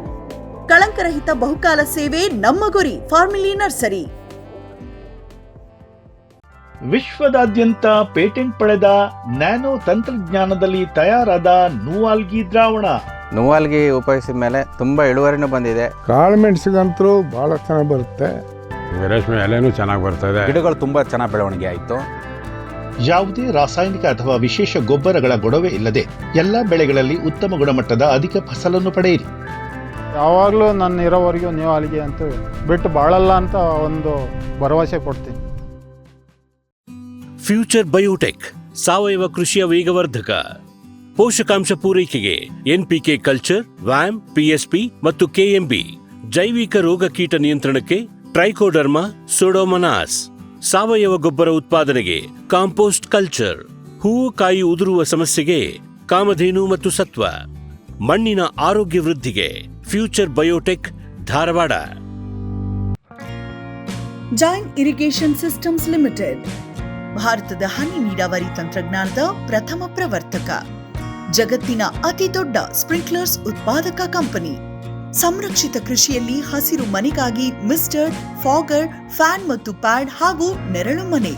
ಕಳಂಕರಹಿತ ಬಹುಕಾಲ ಸೇವೆ ನಮ್ಮ ಗುರಿ. ಫಾರ್ಮಿಲಿ ನರ್ಸರಿ. ವಿಶ್ವದಾದ್ಯಂತ ಪೇಟೆಂಟ್ ಪಡೆದ ನ್ಯಾನೋ ತಂತ್ರಜ್ಞಾನದಲ್ಲಿ ತಯಾರಾದ ನೂವಾಲ್ಗಿ ದ್ರಾವಣ. ನೂವಾಲ್ಗಿ ಉಪಯೋಗಿಸಿದ ಮೇಲೆ ತುಂಬ ಇಳುವರಿನೂ ಬಂದಿದೆ. ಕಾಳು ಮೆಣಸಿಗಂತೂ ಭಾಳ ಚೆನ್ನಾಗಿ ಬರುತ್ತೆ. ರೇಷ್ಮೆ ಎಲೆನೂ ಚೆನ್ನಾಗಿ ಬರ್ತದೆ. ಗಿಡಗಳು ತುಂಬ ಚೆನ್ನಾಗಿ ಬೆಳವಣಿಗೆ ಆಯಿತು. ಯಾವುದೇ ರಾಸಾಯನಿಕ ಅಥವಾ ವಿಶೇಷ ಗೊಬ್ಬರಗಳ ಗೊಡವೆ ಇಲ್ಲದೆ ಎಲ್ಲ ಬೆಳೆಗಳಲ್ಲಿ ಉತ್ತಮ ಗುಣಮಟ್ಟದ ಅಧಿಕ ಫಸಲನ್ನು ಪಡೆಯಿರಿ. ಯಾವಾಗಲೂ ನನ್ನ ಇರೋವರೆಗೂ ನೀವು ಅಲ್ಲಿಗೆ ಅಂತ ಬಿಟ್ಟು ಬಾಳಲ್ಲ ಅಂತ ಒಂದು ಭರವಸೆ ಕೊಡ್ತೀನಿ. ಫ್ಯೂಚರ್ ಬಯೋಟೆಕ್ ಸಾವಯವ ಕೃಷಿಯ ವೇಗವರ್ಧಕ. ಪೋಷಕಾಂಶ ಪೂರೈಕೆಗೆ ಎನ್ಪಿಕೆ ಕಲ್ಚರ್, ವ್ಯಾಮ್, ಪಿಎಸ್ಪಿ ಮತ್ತು ಕೆಎಂಬಿ. ಜೈವಿಕ ರೋಗ ಕೀಟ ನಿಯಂತ್ರಣಕ್ಕೆ ಟ್ರೈಕೋಡರ್ಮಾ, ಸೂಡೋಮೊನಾಸ್. ಸಾವಯವ ಗೊಬ್ಬರ ಉತ್ಪಾದನೆಗೆ ಕಾಂಪೋಸ್ಟ್ ಕಲ್ಚರ್. ಹೂವು ಕಾಯಿ ಉದುರುವ ಸಮಸ್ಯೆಗೆ ಕಾಮಧೇನು ಮತ್ತು ಸತ್ವ. ಮಣ್ಣಿನ ಆರೋಗ್ಯ ವೃದ್ಧಿಗೆ future biotech, Dharwad. Jain irrigation systems limited ಭಾರತದ ಹನಿ ನೀರಾವರಿ ತಂತ್ರಜ್ಞಾನದ ಪ್ರಥಮ ಪ್ರವರ್ತಕ. ಜಗತ್ತಿನ ಅತಿ ದೊಡ್ಡ ಸ್ಪ್ರಿಂಕ್ಲರ್ಸ್ ಉತ್ಪಾದಕ ಕಂಪನಿ. ಸಂರಕ್ಷಿತ ಕೃಷಿಯಲ್ಲಿ ಹಸಿರು ಮನೆಗಾಗಿ ಮಿಸ್ಟರ್, ಫಾಗರ್, ಫ್ಯಾನ್ ಮತ್ತು ಪ್ಯಾಡ್ ಹಾಗೂ ನೆರಳು ಮನೆ.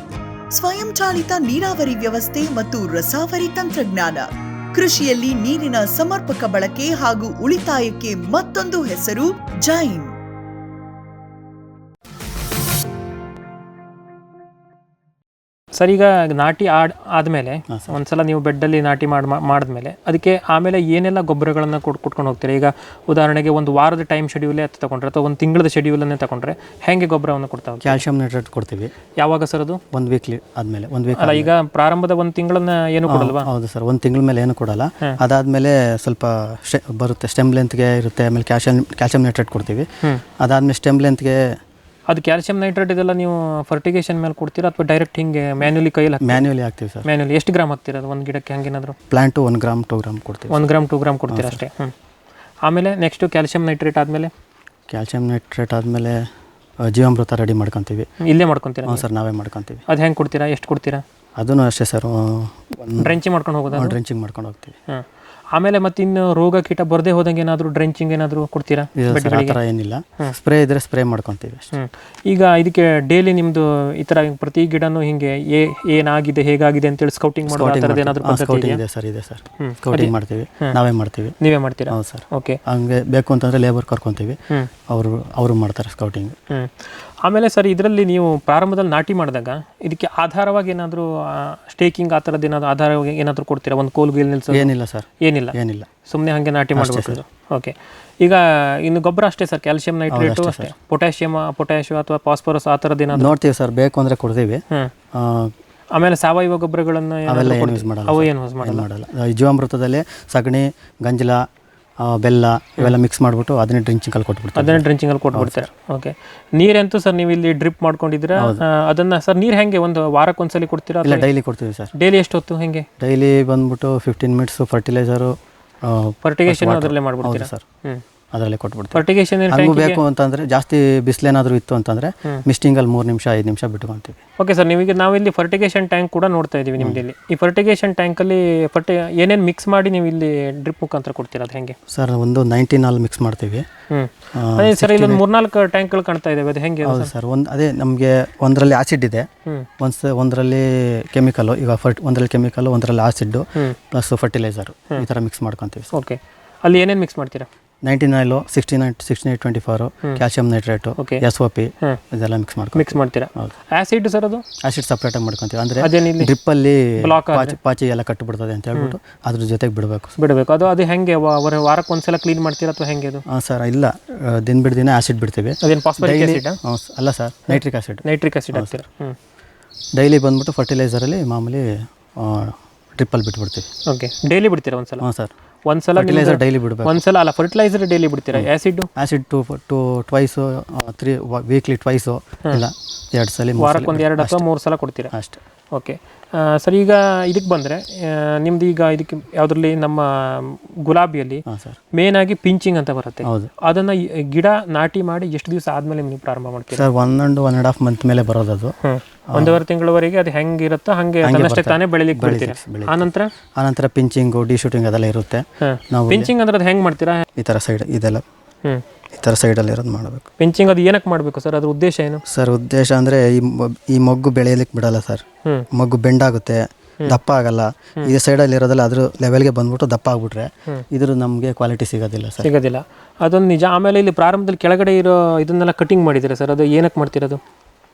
ಸ್ವಯಂ ಚಾಲಿತ ನೀರಾವರಿ ವ್ಯವಸ್ಥೆ ಮತ್ತು ರಸಾವರಿ ತಂತ್ರಜ್ಞಾನ. ಕೃಷಿಯಲ್ಲಿ ನೀರಿನ ಸಮರ್ಪಕ ಬಳಕೆ ಹಾಗೂ ಉಳಿತಾಯಕ್ಕೆ ಮತ್ತೊಂದು ಹೆಸರು ಜೈನ್. ಸರ್, ಈಗ ನಾಟಿ ಆದಮೇಲೆ ಒಂದ್ಸಲ ನೀವು ಬೆಡ್ಡಲ್ಲಿ ನಾಟಿ ಮಾಡಿದ್ಮೇಲೆ ಅದಕ್ಕೆ ಆಮೇಲೆ ಏನೆಲ್ಲ ಗೊಬ್ಬರಗಳನ್ನು ಕೊಟ್ಕೊಂಡು ಹೋಗ್ತೀರಾ? ಈಗ ಉದಾಹರಣೆಗೆ ಒಂದು ವಾರದ ಟೈಮ್ ಶೆಡ್ಯೂಲೇ ತಗೊಂಡ್ರೆ ಅಥವಾ ಒಂದು ತಿಂಗಳದ ಶೆಡ್ಯೂಲನ್ನೇ ತಗೊಂಡ್ರೆ ಹೆಂಗೆ ಗೊಬ್ಬರವನ್ನು ಕೊಡ್ತಾ ಹೋಗ್ತೀರಾ? ಕ್ಯಾಲ್ಸಿಯಂ ನೈಟ್ರೇಟ್ ಕೊಡ್ತೀವಿ. ಯಾವಾಗ ಸರ್ ಅದು? 1 ವೀಕ್ಲಿ ಆದಮೇಲೆ. 1 ವೀಕ್ ಅಲ್ಲ, ಈಗ ಪ್ರಾರಂಭದ ಒಂದು ತಿಂಗಳನ್ನ ಏನು ಕೊಡಲ್ವಾ? ಹೌದು ಸರ್, 1 ತಿಂಗಳ ಮೇಲೆ ಏನು ಕೊಡಲ್ಲ. ಅದಾದಮೇಲೆ ಸ್ವಲ್ಪ ಬರುತ್ತೆ, ಸ್ಟೆಮ್ ಲೆಂತ್ಗೆ ಇರುತ್ತೆ. ಆಮೇಲೆ ಕ್ಯಾಲ್ಸಿಯಂ ನೈಟ್ರೇಟ್ ಕೊಡ್ತೀವಿ. ಅದಾದಮೇಲೆ ಸ್ಟೆಮ್ ಲೆಂತ್ಗೆ ಅದು ಕ್ಯಾಲ್ಸಿಯಂ ನೈಟ್ರೇಟ್ ಇದೆಲ್ಲ ನೀವು ಫರ್ಟಿಗೇಷನ್ ಮೇಲೆ ಕೊಡ್ತೀರಾ ಅಥವಾ ಡೈರೆಕ್ಟ್ ಹಿಂಗೆ ಮ್ಯಾನ್ಯುಲಿ ಕೈಯಲ್ಲಿ? ಮ್ಯಾನ್ಯುಲಿ ಹಾಕ್ತೀವಿ ಸರ್. ಮ್ಯಾನ್ಯುಲಿ ಎಷ್ಟು ಗ್ರಾಮ್ ಹಾಕ್ತೀರಾ ಅದು ಒಂದು ಗಿಡಕ್ಕೆ? ಹಂಗೇನಾದ್ರು ಪ್ಲಾಂಟು 1 ಗ್ರಾಮ್ 2 ಗ್ರಾಮ್ ಕೊಡ್ತೀವಿ. 1 ಗ್ರಾಮ್ 2 ಗ್ರಾಮ್ ಕೊಡ್ತೀರಾ ಅಷ್ಟೇ. ಆಮೇಲೆ ನೆಕ್ಸ್ಟು ಕ್ಯಾಲ್ಸಿಯಂ ನೈಟ್ರೇಟ್ ಆದಮೇಲೆ? ಕ್ಯಾಲ್ಸಿಯಂ ನೈಟ್ರೇಟ್ ಆದಮೇಲೆ ಜೀವಾಮೃತ ರೆಡಿ ಮಾಡ್ಕೊತೀವಿ. ಇಲ್ಲೇ ಮಾಡ್ಕೊತೀರಾ? ಹಾಂ ಸರ್, ನಾವೇ ಮಾಡ್ಕೊತೀವಿ. ಅದು ಹೆಂಗೆ ಕೊಡ್ತೀರಾ? ಎಷ್ಟು ಕೊಡ್ತೀರಾ? ಅದೂ ಅಷ್ಟೇ ಸರ್, ಡ್ರೆಂಚಿಂಗ್ ಮಾಡ್ಕೊಂಡು ಹೋಗೋದು? ಡ್ರೆಂಚಿಂಗ್ ಮಾಡ್ಕೊಂಡು ಹೋಗ್ತೀವಿ. ಆಮೇಲೆ ಮತ್ತೆ ಇನ್ನು ರೋಗ ಕೀಟ ಬರದೇ ಹೋದಂಗೆ ಏನಾದರೂ ಡ್ರೆಂಚಿಂಗ್ ಏನಾದರೂ ಕೊಡ್ತೀರಾ? ಆ ಥರ ಏನಿಲ್ಲ, ಸ್ಪ್ರೇ ಇದ್ರೆ ಸ್ಪ್ರೇ ಮಾಡ್ಕೊತೀವಿ. ಈಗ ಇದಕ್ಕೆ ಡೈಲಿ ನಿಮ್ಮದು ಈ ಥರ ಪ್ರತಿ ಗಿಡನೂ ಹಿಂಗೆ ಏನಾಗಿದೆ ಹೇಗಾಗಿದೆ ಅಂತೇಳಿ ಸ್ಕೌಟಿಂಗ್ ಮಾಡೋ ಆ ಥರದ್ದು ಏನಾದರೂ ಪದ್ಧತಿ ಇದೆ ಸರ್? ಇದೆ ಸರ್, ಸ್ಕೌಟಿಂಗ್ ಮಾಡ್ತೀವಿ, ನಾವೇ ಮಾಡ್ತೀವಿ. ನೀವೇ ಮಾಡ್ತೀರಾ? ಹೌದು ಸರ್. ಓಕೆ. ಹಂಗೆ ಬೇಕು ಅಂತಂದರೆ ಲೇಬರ್ ಕರ್ಕೊತೀವಿ, ಅವರು ಮಾಡ್ತಾರೆ ಸ್ಕೌಟಿಂಗ್. ಆಮೇಲೆ ಸರ್, ಇದರಲ್ಲಿ ನೀವು ಪ್ರಾರಂಭದಲ್ಲಿ ನಾಟಿ ಮಾಡಿದಾಗ ಇದಕ್ಕೆ ಆಧಾರವಾಗಿ ಏನಾದರೂ ಸ್ಟೇಕಿಂಗ್ ಆ ಥರದ್ದು ಏನಾದರೂ ಆಧಾರವಾಗಿ ಏನಾದರೂ ಕೊಡ್ತೀರಾ? ಒಂದು ಕೋಲ್ ಗೀಲ್ ನಿಲ್ಸೋದು? ಏನಿಲ್ಲ ಸರ್, ಏನಿಲ್ಲ, ಸುಮ್ಮನೆ ಹಾಗೆ ನಾಟಿ ಮಾಡಬೇಕು. ಓಕೆ. ಈಗ ಇನ್ನು ಗೊಬ್ಬರ ಅಷ್ಟೇ ಸರ್, ಕ್ಯಾಲ್ಸಿಯಂ ನೈಟ್ರೇಟು ಅಷ್ಟೇ? ಪೊಟ್ಯಾಷಿಯಂ ಅಥವಾ ಫಾಸ್ಫರಸ್ ಆ ಥರದ್ದು ಏನಾದರೂ ನೋಡ್ತೀವಿ ಸರ್, ಬೇಕು ಅಂದರೆ ಕೊಡ್ತೀವಿ. ಆಮೇಲೆ ಸಾವಯವ ಗೊಬ್ಬರಗಳನ್ನು ಅವೆಲ್ಲ ಏನು ಯೂಸ್ ಮಾಡಲ್ಲ. ಅವು ಏನು ಯೂಸ್ ಮಾಡಲ್ಲ. ಜೀವಾಮೃತದಲ್ಲಿ ಸಗಣಿ, ಗಂಜಲ, ಬೆಲ್ಲ ಇವೆಲ್ಲ ಮಿಕ್ಸ್ ಮಾಡಿಬಿಟ್ಟು ಅದನ್ನೇ ಡ್ರಿಂಚಿಂಗಲ್ಲಿ ಕೊಟ್ಬಿಡ್ತಾರೆ. ಓಕೆ. ನೀರಂತೂ ಸರ್ ನೀವು ಇಲ್ಲಿ ಡ್ರಿಪ್ ಮಾಡ್ಕೊಂಡಿದ್ದೀರಾ? ಅದನ್ನು ಸರ್ ನೀರು ಹೆಂಗೆ ಒಂದು ವಾರಕ್ಕೊಂದ್ಸಲಿ ಕೊಡ್ತೀರಾ? ಇಲ್ಲ, ಡೈಲಿ ಕೊಡ್ತೀವಿ ಸರ್. ಡೈಲಿ ಎಷ್ಟು ಹೊತ್ತು? ಹೆಂಗೆ? ಡೈಲಿ ಬಂದ್ಬಿಟ್ಟು 15 ಮಿನಿಟ್ಸ್ ಫರ್ಟಿಲೈಸರು, ಫರ್ಟಿಗೇಷನ್ ಅದರಲ್ಲೇ ಮಾಡ್ಬಿಡ್ತೀರಾ? ಸರ್, ಅದರಲ್ಲೇ ಕೊಟ್ಬಿಡ್ತೀವಿ. ಫರ್ಟಿಗೇಷನ್ ಬೇಕು ಅಂತಂದರೆ, ಜಾಸ್ತಿ ಬಿಸಿಲೇನಾದರೂ ಇತ್ತು ಅಂತಂದರೆ ಮಿಸ್ಟಿಂಗಲ್ಲಿ 3 ನಿಮಿಷ 5 ನಿಮಿಷ ಬಿಟ್ಕೊತೀವಿ. Okay sir. ನೀವೀಗ ನಾವಿಲ್ಲಿ ಫರ್ಟಿಗೇಷನ್ ಟ್ಯಾಂಕ್ ಕೂಡ ನೋಡ್ತಾ ಇದ್ದೀವಿ ನಿಮ್ಮಲ್ಲಿ. ಈ ಫರ್ಟಿಗೇಷನ್ ಟ್ಯಾಂಕಲ್ಲಿ ಏನೇನು ಮಿಕ್ಸ್ ಮಾಡಿ ನೀವು ಇಲ್ಲಿ ಡ್ರಿಪ್ ಮುಖಾಂತರ ಕೊಡ್ತೀರಾ? ಅದು ಹೆಂಗೆ ಸರ್? ಒಂದು 19 ಹಾಲ್ ಮಿಕ್ಸ್ ಮಾಡ್ತೀವಿ. ಅದೇ ಸರ್, ಇಲ್ಲೊಂದು 3-4 ಟ್ಯಾಂಕ್ಗಳು ಕಾಣ್ತಾ ಇದ್ದಾವೆ, ಅದು ಹೆಂಗೆ? ಹೌದು ಸರ್, ಅದೇ ನಮಗೆ ಒಂದರಲ್ಲಿ ಆಸಿಡ್ ಇದೆ, ಒಂದರಲ್ಲಿ ಕೆಮಿಕಲ್ಲು. ಈಗ ಒಂದರಲ್ಲಿ ಕೆಮಿಕಲ್ಲು, ಒಂದರಲ್ಲಿ ಆಸಿಡ್ ಪ್ಲಸ್ ಫರ್ಟಿಲೈಸರ್, ಈ ಥರ ಮಿಕ್ಸ್ ಮಾಡ್ಕೊತೀವಿ. ಓಕೆ. ಅಲ್ಲಿ ಏನೇನು ಮಿಕ್ಸ್ ಮಾಡ್ತೀರಾ? 19 6824 ಕ್ಯಾಲ್ಸಿಯಂ ನೈಟ್ರೇಟು, SOP ಇದೆಲ್ಲ ಮಿಕ್ಸ್ ಮಾಡ್ತೀರಾ? Acid sir? ಅದು ಆಸಿಡ್ ಸಪ್ರೇಟಾಗಿ ಮಾಡ್ಕೊತೀವಿ. ಅಂದರೆ ಡ್ರಿಪ್ಪಲ್ಲಿ ಪಾಚಿ ಎಲ್ಲ ಕಟ್ಟಿಬಿಡ್ತದೆ ಅಂತ ಹೇಳ್ಬಿಟ್ಟು ಅದ್ರ ಜೊತೆಗೆ ಬಿಡಬೇಕು. ಅದು ಹೆಂಗೆ ವಾರಕ್ಕೆ ಒಂದ್ಸಲ ಕ್ಲೀನ್ ಮಾಡ್ತೀರಾ ಅಥವಾ ಹೆಂಗೆ ಅದು? ಸರ್, ಇಲ್ಲ, ದಿನ ಆಸಿಡ್ ಬಿಡ್ತೀವಿ. ಅದೇನು ಫಾಸ್ಫರಿಕ್ ಆಸಿಡ್? ಅಲ್ಲ ಸರ್, ನೈಟ್ರಿಕ್ ಆಸಿಡ್ ಹಾಕ್ತೀರಾ? ಡೈಲಿ ಬಂದ್ಬಿಟ್ಟು ಫರ್ಟಿಲೈಸರಲ್ಲಿ ಮಾಮೂಲಿ ಡ್ರಿಪ್ಪಲ್ಲಿ ಬಿಟ್ಬಿಡ್ತೀವಿ. ಓಕೆ. ಡೈಲಿ ಬಿಡ್ತೀರಾ ಒಂದ್ಸಲ? ಹಾಂ ಸರ್. ಒಂದ್ಸಲ ಫರ್ಟಿಲೈಸರ್ ಡೈಲಿ ಬಿಡಬೇಕು. ಒಂದ್ಸಲ ಅಲ್ಲ, ಫರ್ಟಿಲೈಸರ್ ಡೈಲಿ ಬಿಡ್ತೀರಾ? ಆಸಿಡ್ ಟ್ವೈಸು 3 ವೀಕ್ಲಿ ಟ್ವೈಸು, ಇಲ್ಲ 2 ಸಲ, ವಾರಕ್ಕೆ 1-2 ಅಥವಾ 3 ಸಲ ಕೊಡ್ತೀರಾ ಅಷ್ಟೇ? ಓಕೆ. ಸರ್, ಈಗ ಇದಕ್ಕೆ ಬಂದರೆ ನಿಮ್ದು ಈಗ ಇದಕ್ಕೆ ಯಾವುದ್ರಲ್ಲಿ ನಮ್ಮ ಗುಲಾಬಿಯಲ್ಲಿ ಮೇನ್ ಆಗಿ ಪಿಂಚಿಂಗ್ ಅಂತ ಬರುತ್ತೆ. ಅದನ್ನು ಗಿಡ ನಾಟಿ ಮಾಡಿ ಎಷ್ಟು ದಿವಸ ಆದಮೇಲೆ ನೀವು ಪ್ರಾರಂಭ ಮಾಡ್ತೀರಾ? ಸರ್, 1.5 ಮಂತ್ ಮೇಲೆ ಬರೋದು. ಅದು 1.5 ತಿಂಗಳವರೆಗೆ ಅದು ಹೆಂಗಿರುತ್ತೋ ಹಾಗೆ ತನ್ನಷ್ಟೇ ತಾನೇ ಬೆಳಿಲಿಕ್ಕೆ ಬಿಡ್ತೀರಾ? ಆನಂತರ ಪಿಂಚಿಂಗು, ಡಿ ಶೂಟಿಂಗ್ ಅದೆಲ್ಲ ಇರುತ್ತೆ. ಪಿಂಚಿಂಗ್ ಅಂದ್ರೆ ಅದು ಹೆಂಗೆ ಮಾಡ್ತೀರಾ? ಈ ಥರ ಸೈಡ್ ಇದೆಲ್ಲ ಈ ಥರ ಸೈಡಲ್ಲಿ ಇರೋದು ಮಾಡಬೇಕು. ಪಿಂಚಿಂಗ್ ಅದು ಏನಕ್ಕೆ ಮಾಡಬೇಕು ಸರ್, ಅದ್ರ ಉದ್ದೇಶ ಏನು? ಸರ್ ಉದ್ದೇಶ ಅಂದರೆ ಈ ಮೊಗ್ಗು ಬೆಳೆಯಲಿಕ್ಕೆ ಬಿಡಲ್ಲ ಸರ್. ಮೊಗ್ಗು ಬೆಂಡಾಗುತ್ತೆ, ದಪ್ಪ ಆಗಲ್ಲ. ಈ ಸೈಡಲ್ಲಿ ಇರೋದಲ್ಲ ಅದ್ರ ಲೆವೆಲ್ಗೆ ಬಂದ್ಬಿಟ್ಟು ದಪ್ಪ ಆಗ್ಬಿಟ್ರೆ ಇದ್ರ ನಮಗೆ ಕ್ವಾಲಿಟಿ ಸಿಗೋದಿಲ್ಲ ಸರ್. ಸಿಗೋದಿಲ್ಲ, ಅದೊಂದು ನಿಜ. ಆಮೇಲೆ ಇಲ್ಲಿ ಪ್ರಾರಂಭದಲ್ಲಿ ಕೆಳಗಡೆ ಇರೋ ಇದನ್ನೆಲ್ಲ ಕಟಿಂಗ್ ಮಾಡಿದ್ದೀರಾ ಸರ್, ಅದು ಏನಕ್ಕೆ ಮಾಡ್ತಿರೋದು?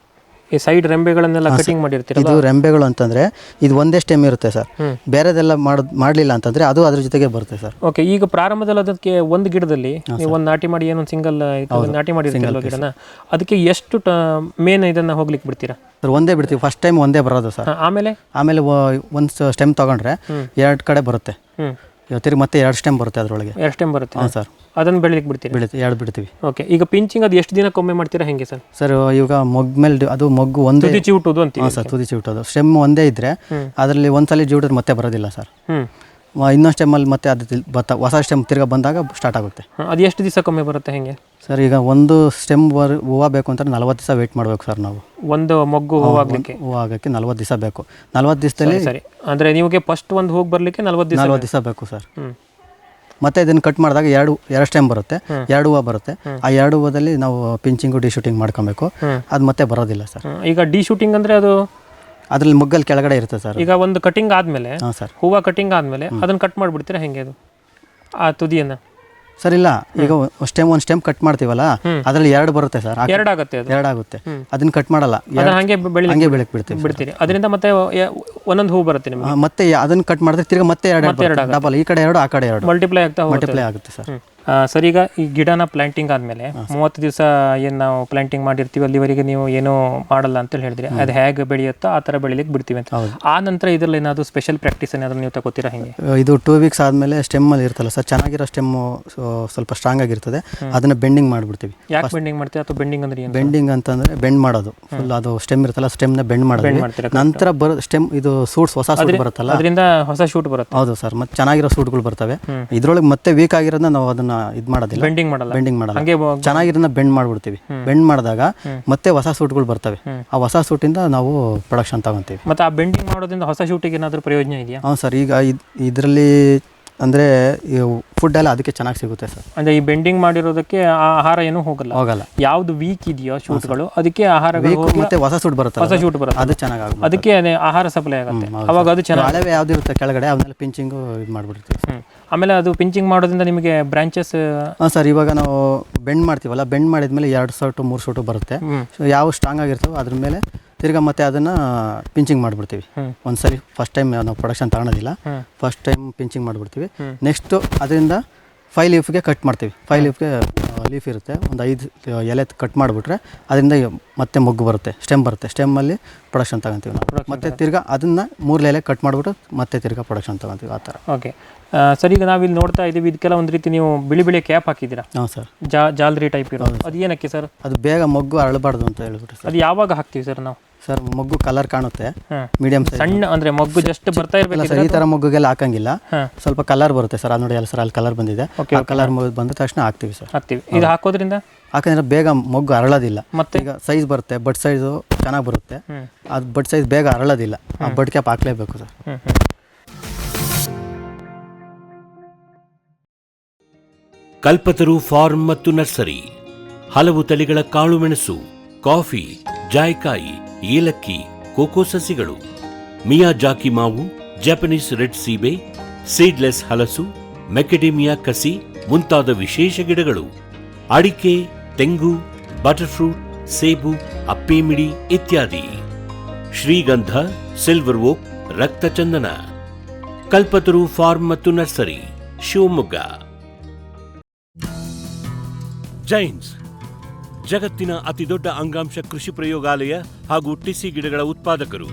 ಈ ಸೈಡ್ ರೆಂಬೆಗಳನ್ನೆಲ್ಲ ಕಟಿಂಗ್ ಮಾಡಿರ್ತೀರ. ಇದು ರೆಂಬೆಗಳು ಅಂತಂದರೆ ಇದು ಒಂದೇ ಸ್ಟೆಮ್ ಇರುತ್ತೆ ಸರ್. ಬೇರೆದೆಲ್ಲ ಮಾಡಲಿಲ್ಲ ಅಂತಂದರೆ ಅದು ಅದ್ರ ಜೊತೆಗೆ ಬರುತ್ತೆ ಸರ್. ಓಕೆ, ಈಗ ಪ್ರಾರಂಭದಲ್ಲಿ ಅದಕ್ಕೆ ಒಂದು ಗಿಡದಲ್ಲಿ ನೀವು ಒಂದು ನಾಟಿ ಮಾಡಿ ಏನೊಂದು ಸಿಂಗಲ್ ನಾಟಿ ಮಾಡಿರ್ತೀರಲ್ವ ಗಿಡನ, ಅದಕ್ಕೆ ಎಷ್ಟು ಮೇನ್ ಇದನ್ನು ಹೋಗ್ಲಿಕ್ಕೆ ಬಿಡ್ತೀರಾ ಸರ್? ಒಂದೇ ಬಿಡ್ತೀವಿ, ಫಸ್ಟ್ ಟೈಮ್ ಒಂದೇ ಬರೋದು ಸರ್. ಆಮೇಲೆ ಒಂದು ಸ್ಟೆಮ್ ತೊಗೊಂಡ್ರೆ 2 ಕಡೆ ಬರುತ್ತೆ, ತಿರುಗಿ ಮತ್ತೆ 2 ಸ್ಟೆಮ್ ಬರುತ್ತೆ ಅದರೊಳಗೆ. 2 ಸ್ಟೆಮ್ ಬರುತ್ತೆ. ಹಾಂ ಸರ್, ಅದನ್ನು ಬೆಳಿಲಿಕ್ಕೆ ಬಿಡ್ತೀರಿ? 2 ಬಿಡ್ತೀವಿ. ಓಕೆ, ಈಗ ಪಿಂಚಿಂಗ್ ಅದು ಎಷ್ಟು ದಿನಕ್ಕೊಮ್ಮೆ ಮಾಡ್ತೀರಾ ಹೆಂಗೆ ಸರ್? ಸರ್ ಇವಾಗ ಮೊಗ್ಗು ಮೇಲೆ ಅದು ಮೊಗ್ಗು ಒಂದೇ ತುದಿ ಚಿವುಟೋದು ಅಂತೀವಿ. ಹಾಂ ಸರ್, ತುದಿ ಚಿವುಟೋದು. ಸ್ಟೆಮ್ ಒಂದೇ ಇದ್ದರೆ ಅದರಲ್ಲಿ ಒಂದ್ಸಲ ಚಿವುಟಿದ್ರೆ ಮತ್ತೆ ಬರೋದಿಲ್ಲ ಸರ್. ಇನ್ನೊಂದು ಸ್ಟೆಮ್ಮಲ್ಲಿ ಮತ್ತೆ ಅದು ಹೊಸ ಸ್ಟೆಮ್ ತಿರ್ಗಾ ಬಂದಾಗ ಸ್ಟಾರ್ಟ್ ಆಗುತ್ತೆ. ಅದು ಎಷ್ಟು ದಿವಸಕ್ಕೊಮ್ಮೆ ಬರುತ್ತೆ ಹೆಂಗೆ ಸರ್? ಈಗ ಒಂದು ಸ್ಟೆಮ್ ಹೂವು ಬೇಕು ಅಂತಂದ್ರೆ 40 ದಿವಸ ವೆಯ್ಟ್ ಮಾಡಬೇಕು ಸರ್ ನಾವು. ಒಂದು ಮೊಗ್ಗು ಹೂವು ಆಗಲಿಕ್ಕೆ 40 ದಿವಸ ಬೇಕು. 40 ದಿವಸದಲ್ಲಿ ಸರಿ, ಅಂದರೆ ನಿಮಗೆ ಫಸ್ಟ್ ಒಂದು ಹೋಗಿ ಬರಲಿಕ್ಕೆ 40 ದಿವಸ ಬೇಕು ಸರ್. ಮತ್ತೆ ಇದನ್ನು ಕಟ್ ಮಾಡಿದಾಗ 2 ಸ್ಟೆಮ್ ಬರುತ್ತೆ, 2 ಹೂವು ಬರುತ್ತೆ. ಆ 2 ಹೂವದಲ್ಲಿ ನಾವು ಪಿಂಚಿಂಗು ಡಿ ಶೂಟಿಂಗ್ ಮಾಡ್ಕೊಬೇಕು, ಅದು ಮತ್ತೆ ಬರೋದಿಲ್ಲ ಸರ್. ಈಗ ಡಿ ಶೂಟಿಂಗ್ ಅಂದರೆ ಅದು ಅದರಲ್ಲಿ ಮೊಗ್ಗಲ್ಲಿ ಕೆಳಗಡೆ ಇರುತ್ತೆ ಸರ್. ಈಗ ಒಂದು ಕಟಿಂಗ್ ಆದಮೇಲೆ, ಹಾಂ ಸರ್, ಹೂವು ಕಟಿಂಗ್ ಆದಮೇಲೆ ಅದನ್ನು ಕಟ್ ಮಾಡಿಬಿಡ್ತೀರಾ ಹೆಂಗೆ ಅದು ಆ ತುದಿಯನ್ನು? ಸರ್ ಇಲ್ಲ, ಈಗ ಒಂದು ಸ್ಟೆಮ್ ಕಟ್ ಮಾಡ್ತೀವಲ್ಲ ಅದರಲ್ಲಿ 2 ಬರುತ್ತೆ ಸರ್. 2 ಆಗುತ್ತೆ, ಅದು 2 ಆಗುತ್ತೆ. ಅದನ್ನ ಕಟ್ ಮಾಡಲ್ಲ, ಹಂಗೆ ಬೆಳಕ್ ಬಿಡ್ತೀರಿ. ಅದರಿಂದ ಮತ್ತೆ ಒಂದೊಂದು ಹೂ ಬರುತ್ತೆ ನಿಮಗೆ. ಮತ್ತೆ ಅದನ್ನ ಕಟ್ ಮಾಡಿದ್ರೆ ತಿರ್ಗಿ ಮತ್ತೆ 2 ಡಬಲ್, ಈ ಕಡೆ 2 ಆ ಕಡೆ 2 ಮಲ್ಟಿಪ್ಲೈ ಆಗುತ್ತೆ ಸರ್. ಸರ್, ಈಗ ಈ ಗಿಡನ ಪ್ಲಾಂಟಿಂಗ್ ಆದಮೇಲೆ 30 ದಿವಸ ಏನು ನಾವು ಪ್ಲಾಂಟಿಂಗ್ ಮಾಡಿರ್ತೀವಿ ಅಲ್ಲಿವರೆಗೆ ನೀವು ಏನೂ ಮಾಡಲ್ಲ ಅಂತೇಳಿ ಹೇಳಿದ್ರಿ. ಅದು ಹೇಗೆ ಬೆಳೆಯುತ್ತೋ ಆ ಥರ ಬೆಳಿಲಿಕ್ಕೆ ಬಿಡ್ತೀವಿ ಅಂತ. ಆ ನಂತರ ಇದರಲ್ಲಿ ಏನಾದರೂ ಸ್ಪೆಷಲ್ ಪ್ರಾಕ್ಟೀಸ್ ಏನಾದರೂ ನೀವು ತಗೋತೀರಾ ಹೆಂಗೆ? ಇದು 2 ವೀಕ್ಸ್ ಆದಮೇಲೆ ಸ್ಟೆಮ್ಮಲ್ಲಿ ಇರ್ತಲ್ಲ ಸರ್, ಚೆನ್ನಾಗಿರೋ ಸ್ಟೆಮ್ಮು ಸ್ವಲ್ಪ ಸ್ಟ್ರಾಂಗ್ ಆಗಿರ್ತದೆ, ಅದನ್ನ ಬೆಂಡಿಂಗ್ ಮಾಡಿಬಿಡ್ತೀವಿ. ಯಾಕೆ ಬೆಂಡಿಂಗ್ ಮಾಡ್ತೀವಿ? ಅಥವಾ ಬೆಂಡಿಂಗ್ ಅಂದ್ರೆ ಏನು? ಬೆಂಡಿಂಗ್ ಅಂತಂದರೆ ಬೆಂಡ್ ಮಾಡೋದು, ಫುಲ್ ಅದು ಸ್ಟೆಮ್ ಇರುತ್ತಲ್ಲ ಸ್ಟೆಮ್ನ ಬೆಂಡ್ ಮಾಡೋದು. ನಂತರ ಸ್ಟೆಮ್ ಇದು ಸೂಟ್ಸ್ ಹೊಸ ಸೂಟ್ ಬರುತ್ತಲ್ಲ, ಅದರಿಂದ ಹೊಸ ಶೂಟ್ ಬರುತ್ತೆ. ಹೌದು ಸರ್, ಮತ್ತೆ ಚೆನ್ನಾಗಿರೋ ಸೂಟ್ಗಳು ಬರ್ತವೆ. ಇದ್ರೊಳಗೆ ಮತ್ತೆ ವೀಕ್ ಆಗಿರೋದನ್ನ ನಾವು ಅದನ್ನ ಇದು ಮಾಡೋದಿಲ್ಲ, ಬೆಂಡಿಂಗ್ ಮಾಡಲ್ಲ. ಚೆನ್ನಾಗಿರೋದನ್ನ ಬೆಂಡ್ ಮಾಡ್ಬಿಡ್ತೀವಿ. ಬೆಂಡ್ ಮಾಡಿದಾಗ ಮತ್ತೆ ಹೊಸ ಸೂಟ್ಗಳು ಬರ್ತವೆ. ಆ ಹೊಸ ಸೂಟಿಂದ ನಾವು ಪ್ರೊಡಕ್ಷನ್ ತಗೊಂತೀವಿ. ಮತ್ತೆ ಆ ಬೆಂಡಿಂಗ್ ಮಾಡೋದ್ರಿಂದ ಹೊಸ ಶೂಟಿಗೆ ಏನಾದರೂ ಪ್ರಯೋಜನ ಇದೆಯಾ? ಹೌದು ಸರ್, ಈಗ ಇದರಲ್ಲಿ ಅಂದರೆ ಫುಡ್ ಎಲ್ಲ ಅದಕ್ಕೆ ಚೆನ್ನಾಗಿ ಸಿಗುತ್ತೆ ಸರ್. ಅಂದರೆ ಈ ಬೆಂಡಿಂಗ್ ಮಾಡಿರೋದಕ್ಕೆ ಆಹಾರ ಏನೂ ಹೋಗಲ್ಲ. ಯಾವ್ದು ವೀಕ್ ಇದೆಯೋ ಶೂಟ್ಗಳು ಅದಕ್ಕೆ ಆಹಾರ ಮತ್ತೆ ಹೊಸ ಶೂಟ್ ಬರುತ್ತೆ, ಹೊಸ ಶೂಟ್ ಬರುತ್ತೆ, ಅದು ಚೆನ್ನಾಗಿ ಅದಕ್ಕೆ ಆಹಾರ ಸಪ್ಲೈ ಆಗುತ್ತೆ. ಅವಾಗ ಅದು ಚೆನ್ನಾಗಿ ಹಳೆವೆ ಯಾವ್ದು ಇರುತ್ತೆ ಕೆಳಗಡೆ ಅವನ್ನೆಲ್ಲ ಪಿಂಚಿಂಗು ಇದು ಮಾಡಿಬಿಡ್ತೀವಿ. ಆಮೇಲೆ ಅದು ಪಿಂಚಿಂಗ್ ಮಾಡೋದ್ರಿಂದ ನಿಮಗೆ ಬ್ರಾಂಚಸ್? ಹಾಂ ಸರ್, ಇವಾಗ ನಾವು ಬೆಂಡ್ ಮಾಡ್ತೀವಲ್ಲ, ಬೆಂಡ್ ಮಾಡಿದ್ಮೇಲೆ 2 ಸೋಟು 3 ಸೋಟು ಬರುತ್ತೆ. ಯಾವ ಸ್ಟ್ರಾಂಗ್ ಆಗಿರ್ತವೆ ಅದ್ರ ಮೇಲೆ ತಿರ್ಗಾ ಮತ್ತೆ ಅದನ್ನು ಪಿಂಚಿಂಗ್ ಮಾಡಿಬಿಡ್ತೀವಿ. ಒಂದ್ಸರಿ ಫಸ್ಟ್ ಟೈಮ್ ನಾವು ಪ್ರೊಡಕ್ಷನ್ ತಗೊಳೋದಿಲ್ಲ, ಫಸ್ಟ್ ಟೈಮ್ ಪಿಂಚಿಂಗ್ ಮಾಡಿಬಿಡ್ತೀವಿ. ನೆಕ್ಸ್ಟು ಅದರಿಂದ 5 ಲೀಫ್ಗೆ ಕಟ್ ಮಾಡ್ತೀವಿ. 5 ಲೀಫ್ಗೆ ಲೀಫ್ ಇರುತ್ತೆ, ಒಂದು 5 ಎಲೆ ಕಟ್ ಮಾಡಿಬಿಟ್ರೆ ಅದರಿಂದ ಮತ್ತೆ ಮೊಗ್ಗು ಬರುತ್ತೆ, ಸ್ಟೆಮ್ ಬರುತ್ತೆ. ಸ್ಟೆಮ್ಮಲ್ಲಿ ಪ್ರೊಡಕ್ಷನ್ ತಗೊತೀವಿ ನಾವು. ಮತ್ತೆ ತಿರ್ಗಾ ಅದನ್ನು 3 ಎಲೆ ಕಟ್ ಮಾಡಿಬಿಟ್ಟು ಮತ್ತೆ ತಿರ್ಗಾ ಪ್ರೊಡಕ್ಷನ್ ತಗೊತೀವಿ, ಆ ಥರ. ಓಕೆ ಸರ್, ಈಗ ನಾವಿಲ್ಲಿ ನೋಡ್ತಾ ಇದ್ದೀವಿ, ಇದಕ್ಕೆಲ್ಲ ಒಂದು ರೀತಿ ನೀವು ಬಿಳಿ ಕ್ಯಾಪ್ ಹಾಕಿದ್ದೀರಾ? ಹಾಂ ಸರ್, ಜಾಲರಿ ಟೈಪ್ ಇರೋದು. ಅದು ಏನಕ್ಕೆ ಸರ್? ಅದು ಬೇಗ ಮೊಗ್ಗು ಅರಳಬಾರ್ದು ಅಂತ ಹೇಳ್ಬಿಟ್ಟು ಸರ್. ಅದು ಯಾವಾಗ ಹಾಕ್ತೀವಿ ಸರ್ ನಾವು? ಸರ್, ಮೊಗ್ಗು ಕಲರ್ ಕಾಣುತ್ತೆ, ಮೀಡಿಯಂ ಸಣ್ಣ ಅಂದರೆ ಮೊಗ್ಗು ಜಸ್ಟ್ ಬರ್ತಾ ಇರಬೇಕು ಸರ್. ಈ ಥರ ಮೊಗ್ಗುಗೆಲ್ಲ ಹಾಕಂಗಿಲ್ಲ, ಸ್ವಲ್ಪ ಕಲರ್ ಬರುತ್ತೆ ಸರ್. ಅದು ನೋಡಿ ಅಲ್ಲ ಸರ್, ಅಲ್ಲಿ ಕಲರ್ ಬಂದಿದೆ. ಆ ಕಲರ್ ಬಂದ ತಕ್ಷಣ ಹಾಕ್ತೀವಿ ಸರ್. ಇದು ಹಾಕೋದ್ರಿಂದ ಯಾಕಂದ್ರೆ ಬೇಗ ಮೊಗ್ಗು ಅರಳೋದಿಲ್ಲ. ಮತ್ತೆ ಈಗ ಸೈಜ್ ಬರುತ್ತೆ, ಬಡ್ ಸೈಜು ಚೆನ್ನಾಗಿ ಬರುತ್ತೆ. ಅದು ಬಡ್ ಸೈಜ್ ಬೇಗ ಅರಳೋದಿಲ್ಲ, ಆ ಬಡ್ ಕ್ಯಾಪ್ ಹಾಕ್ಲೇಬೇಕು ಸರ್. ಕಲ್ಪತರು ಫಾರ್ಮ್ ಮತ್ತು ನರ್ಸರಿ ಹಲವು ತಳಿಗಳ ಕಾಳುಮೆಣಸು, ಕಾಫಿ, ಜಾಯ್ಕಾಯಿ, ಏಲಕ್ಕಿ, ಕೋಕೋ ಸಸಿಗಳು, ಮಿಯಾಜಾಕಿ ಮಾವು, ಜಪಾನೀಸ್ ರೆಡ್ ಸೀಬೆ, ಸೀಡ್ಲೆಸ್ ಹಲಸು, ಮೆಕೆಡೇಮಿಯಾ ಕಸಿ ಮುಂತಾದ ವಿಶೇಷ ಗಿಡಗಳು, ಅಡಿಕೆ, ತೆಂಗು, ಬಟರ್ ಫ್ರೂಟ್, ಸೇಬು, ಅಪ್ಪೇಮಿಡಿ ಇತ್ಯಾದಿ, ಶ್ರೀಗಂಧ, ಸಿಲ್ವರ್ ಓಕ್, ರಕ್ತಚಂದನ. ಕಲ್ಪತರು ಫಾರ್ಮ್ ಮತ್ತು ನರ್ಸರಿ, ಶಿವಮೊಗ್ಗ. ಜೈನ್ಸ್ ಜಗತ್ತಿನ ಅತಿದೊಡ್ಡ ಅಂಗಾಂಶ ಕೃಷಿ ಪ್ರಯೋಗಾಲಯ ಹಾಗೂ ಟಿಸಿ ಗಿಡಗಳ ಉತ್ಪಾದಕರು.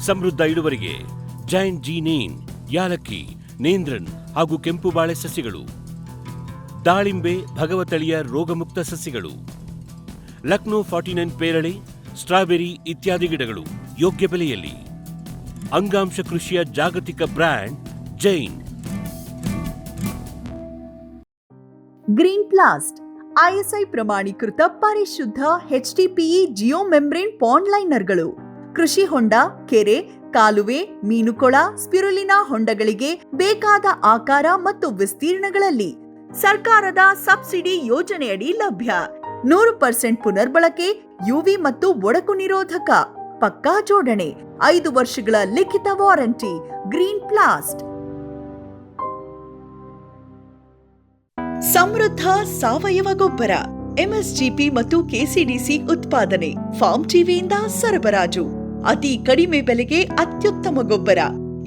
ಸಮೃದ್ಧ ಇಳುವರಿಗೆ ಜೈನ್ ಜೀನೇನ್, ಯಾಲಕ್ಕಿ, ನೇಂದ್ರನ್ ಹಾಗೂ ಕೆಂಪು ಬಾಳೆ ಸಸಿಗಳು, ದಾಳಿಂಬೆ, ಭಗವತಳಿಯ ರೋಗಮುಕ್ತ ಸಸಿಗಳು, ಲಕ್ನೋ 49 ಪೇರಳೆ, ಸ್ಟ್ರಾಬೆರಿ ಇತ್ಯಾದಿ ಗಿಡಗಳು ಯೋಗ್ಯ ಬೆಲೆಯಲ್ಲಿ. ಅಂಗಾಂಶ ಕೃಷಿಯ ಜಾಗತಿಕ ಬ್ರ್ಯಾಂಡ್ ಜೈನ್. ಗ್ರೀನ್ ಪ್ಲಾಸ್ಟ್ ISI ಪ್ರಮಾಣೀಕೃತ ಪರಿಶುದ್ಧ HDPE ಜಿಯೋ ಮೆಂಬ್ರೇನ್ ಪಾಂಡ್ ಲೈನರ್ಗಳು. ಕೃಷಿ ಹೊಂಡ, ಕೆರೆ, ಕಾಲುವೆ, ಮೀನುಕೊಳ, ಸ್ಪಿರುಲಿನಾ ಹೊಂಡಗಳಿಗೆ ಬೇಕಾದ ಆಕಾರ ಮತ್ತು ವಿಸ್ತೀರ್ಣಗಳಲ್ಲಿ ಸರ್ಕಾರದ ಸಬ್ಸಿಡಿ ಯೋಜನೆಯಡಿ ಲಭ್ಯ. 100% ಪುನರ್ಬಳಕೆ, ಯುವಿ ಮತ್ತು ಒಡಕು ನಿರೋಧಕ, ಪಕ್ಕಾ ಜೋಡಣೆ, 5 ವರ್ಷಗಳ ಲಿಖಿತ ವಾರಂಟಿ. ಗ್ರೀನ್ ಪ್ಲಾಸ್ಟ್. ಸಮೃದ್ಧ ಸಾವಯವ ಗೊಬ್ಬರ, ಎಂಎಸ್ಜಿಪಿ ಮತ್ತು ಕೆಸಿಡಿಸಿ ಉತ್ಪಾದನೆ, ಫಾರ್ಮ್ ಟಿವಿಯಿಂದ ಸರಬರಾಜು. ಅತಿ ಕಡಿಮೆ ಬೆಲೆಗೆ ಅತ್ಯುತ್ತಮ ಗೊಬ್ಬರ.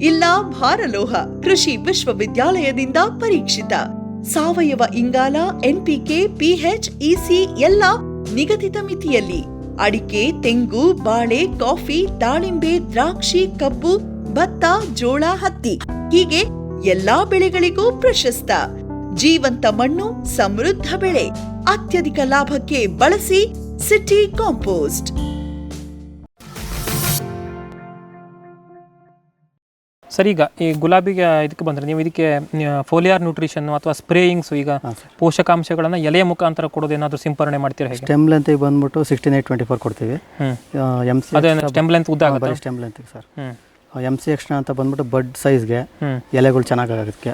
ಇಲ್ಲ ಭಾರಲೋಹ, ಕೃಷಿ ವಿಶ್ವವಿದ್ಯಾಲಯದಿಂದ ಪರೀಕ್ಷಿತ. ಸಾವಯವ ಇಂಗಾಲ, ಎನ್ಪಿಕೆ, ಪಿಎಚ್, ಇಸಿ ಎಲ್ಲ ನಿಗದಿತ ಮಿತಿಯಲ್ಲಿ. ಅಡಿಕೆ, ತೆಂಗು, ಬಾಳೆ, ಕಾಫಿ, ದಾಳಿಂಬೆ, ದ್ರಾಕ್ಷಿ, ಕಬ್ಬು, ಭತ್ತ, ಜೋಳ, ಹತ್ತಿ ಹೀಗೆ ಎಲ್ಲಾ ಬೆಳೆಗಳಿಗೂ ಪ್ರಶಸ್ತ. ಜೀವಂತ ಮಣ್ಣು, ಸಮೃದ್ಧ ಬೆಳೆ, ಅತ್ಯಧಿಕ ಲಾಭಕ್ಕೆ ಬಳಸಿ ಸಿಟಿ ಕಾಂಪೋಸ್ಟ್. ಸರ್, ಈಗ ಈ ಗುಲಾಬಿಗೆ ಇದಕ್ಕೆ ಬಂದರೆ ನೀವು ಇದಕ್ಕೆ ಫೋಲಿಯಾರ್ ನ್ಯೂಟ್ರಿಷನ್ ಅಥವಾ ಸ್ಪ್ರೇಯಿಂಗ್ಸು, ಈಗ ಪೋಷಕಾಂಶಗಳನ್ನು ಎಲೆಯ ಮುಖಾಂತರ ಕೊಡೋದೇನಾದರೂ ಸಿಂಪರಣೆ ಮಾಡ್ತೀರಾ? ಹೇಗೆ? ಸ್ಟೆಮ್ ಲೆಂತ್ ಬಂದ್ಬಿಟ್ಟು 16/24 ಕೊಡ್ತೀವಿ. ಸ್ಟೆಮ್ ಲೆಂತ್ ಉದ್ದ ಆಗುತ್ತೆ. Stem length sir. MC extra ಅಂತ ಬಂದ್ಬಿಟ್ಟು ಬಡ್ ಸೈಜ್ಗೆ ಎಲೆಗಳು ಚೆನ್ನಾಗಾಗೋದಕ್ಕೆ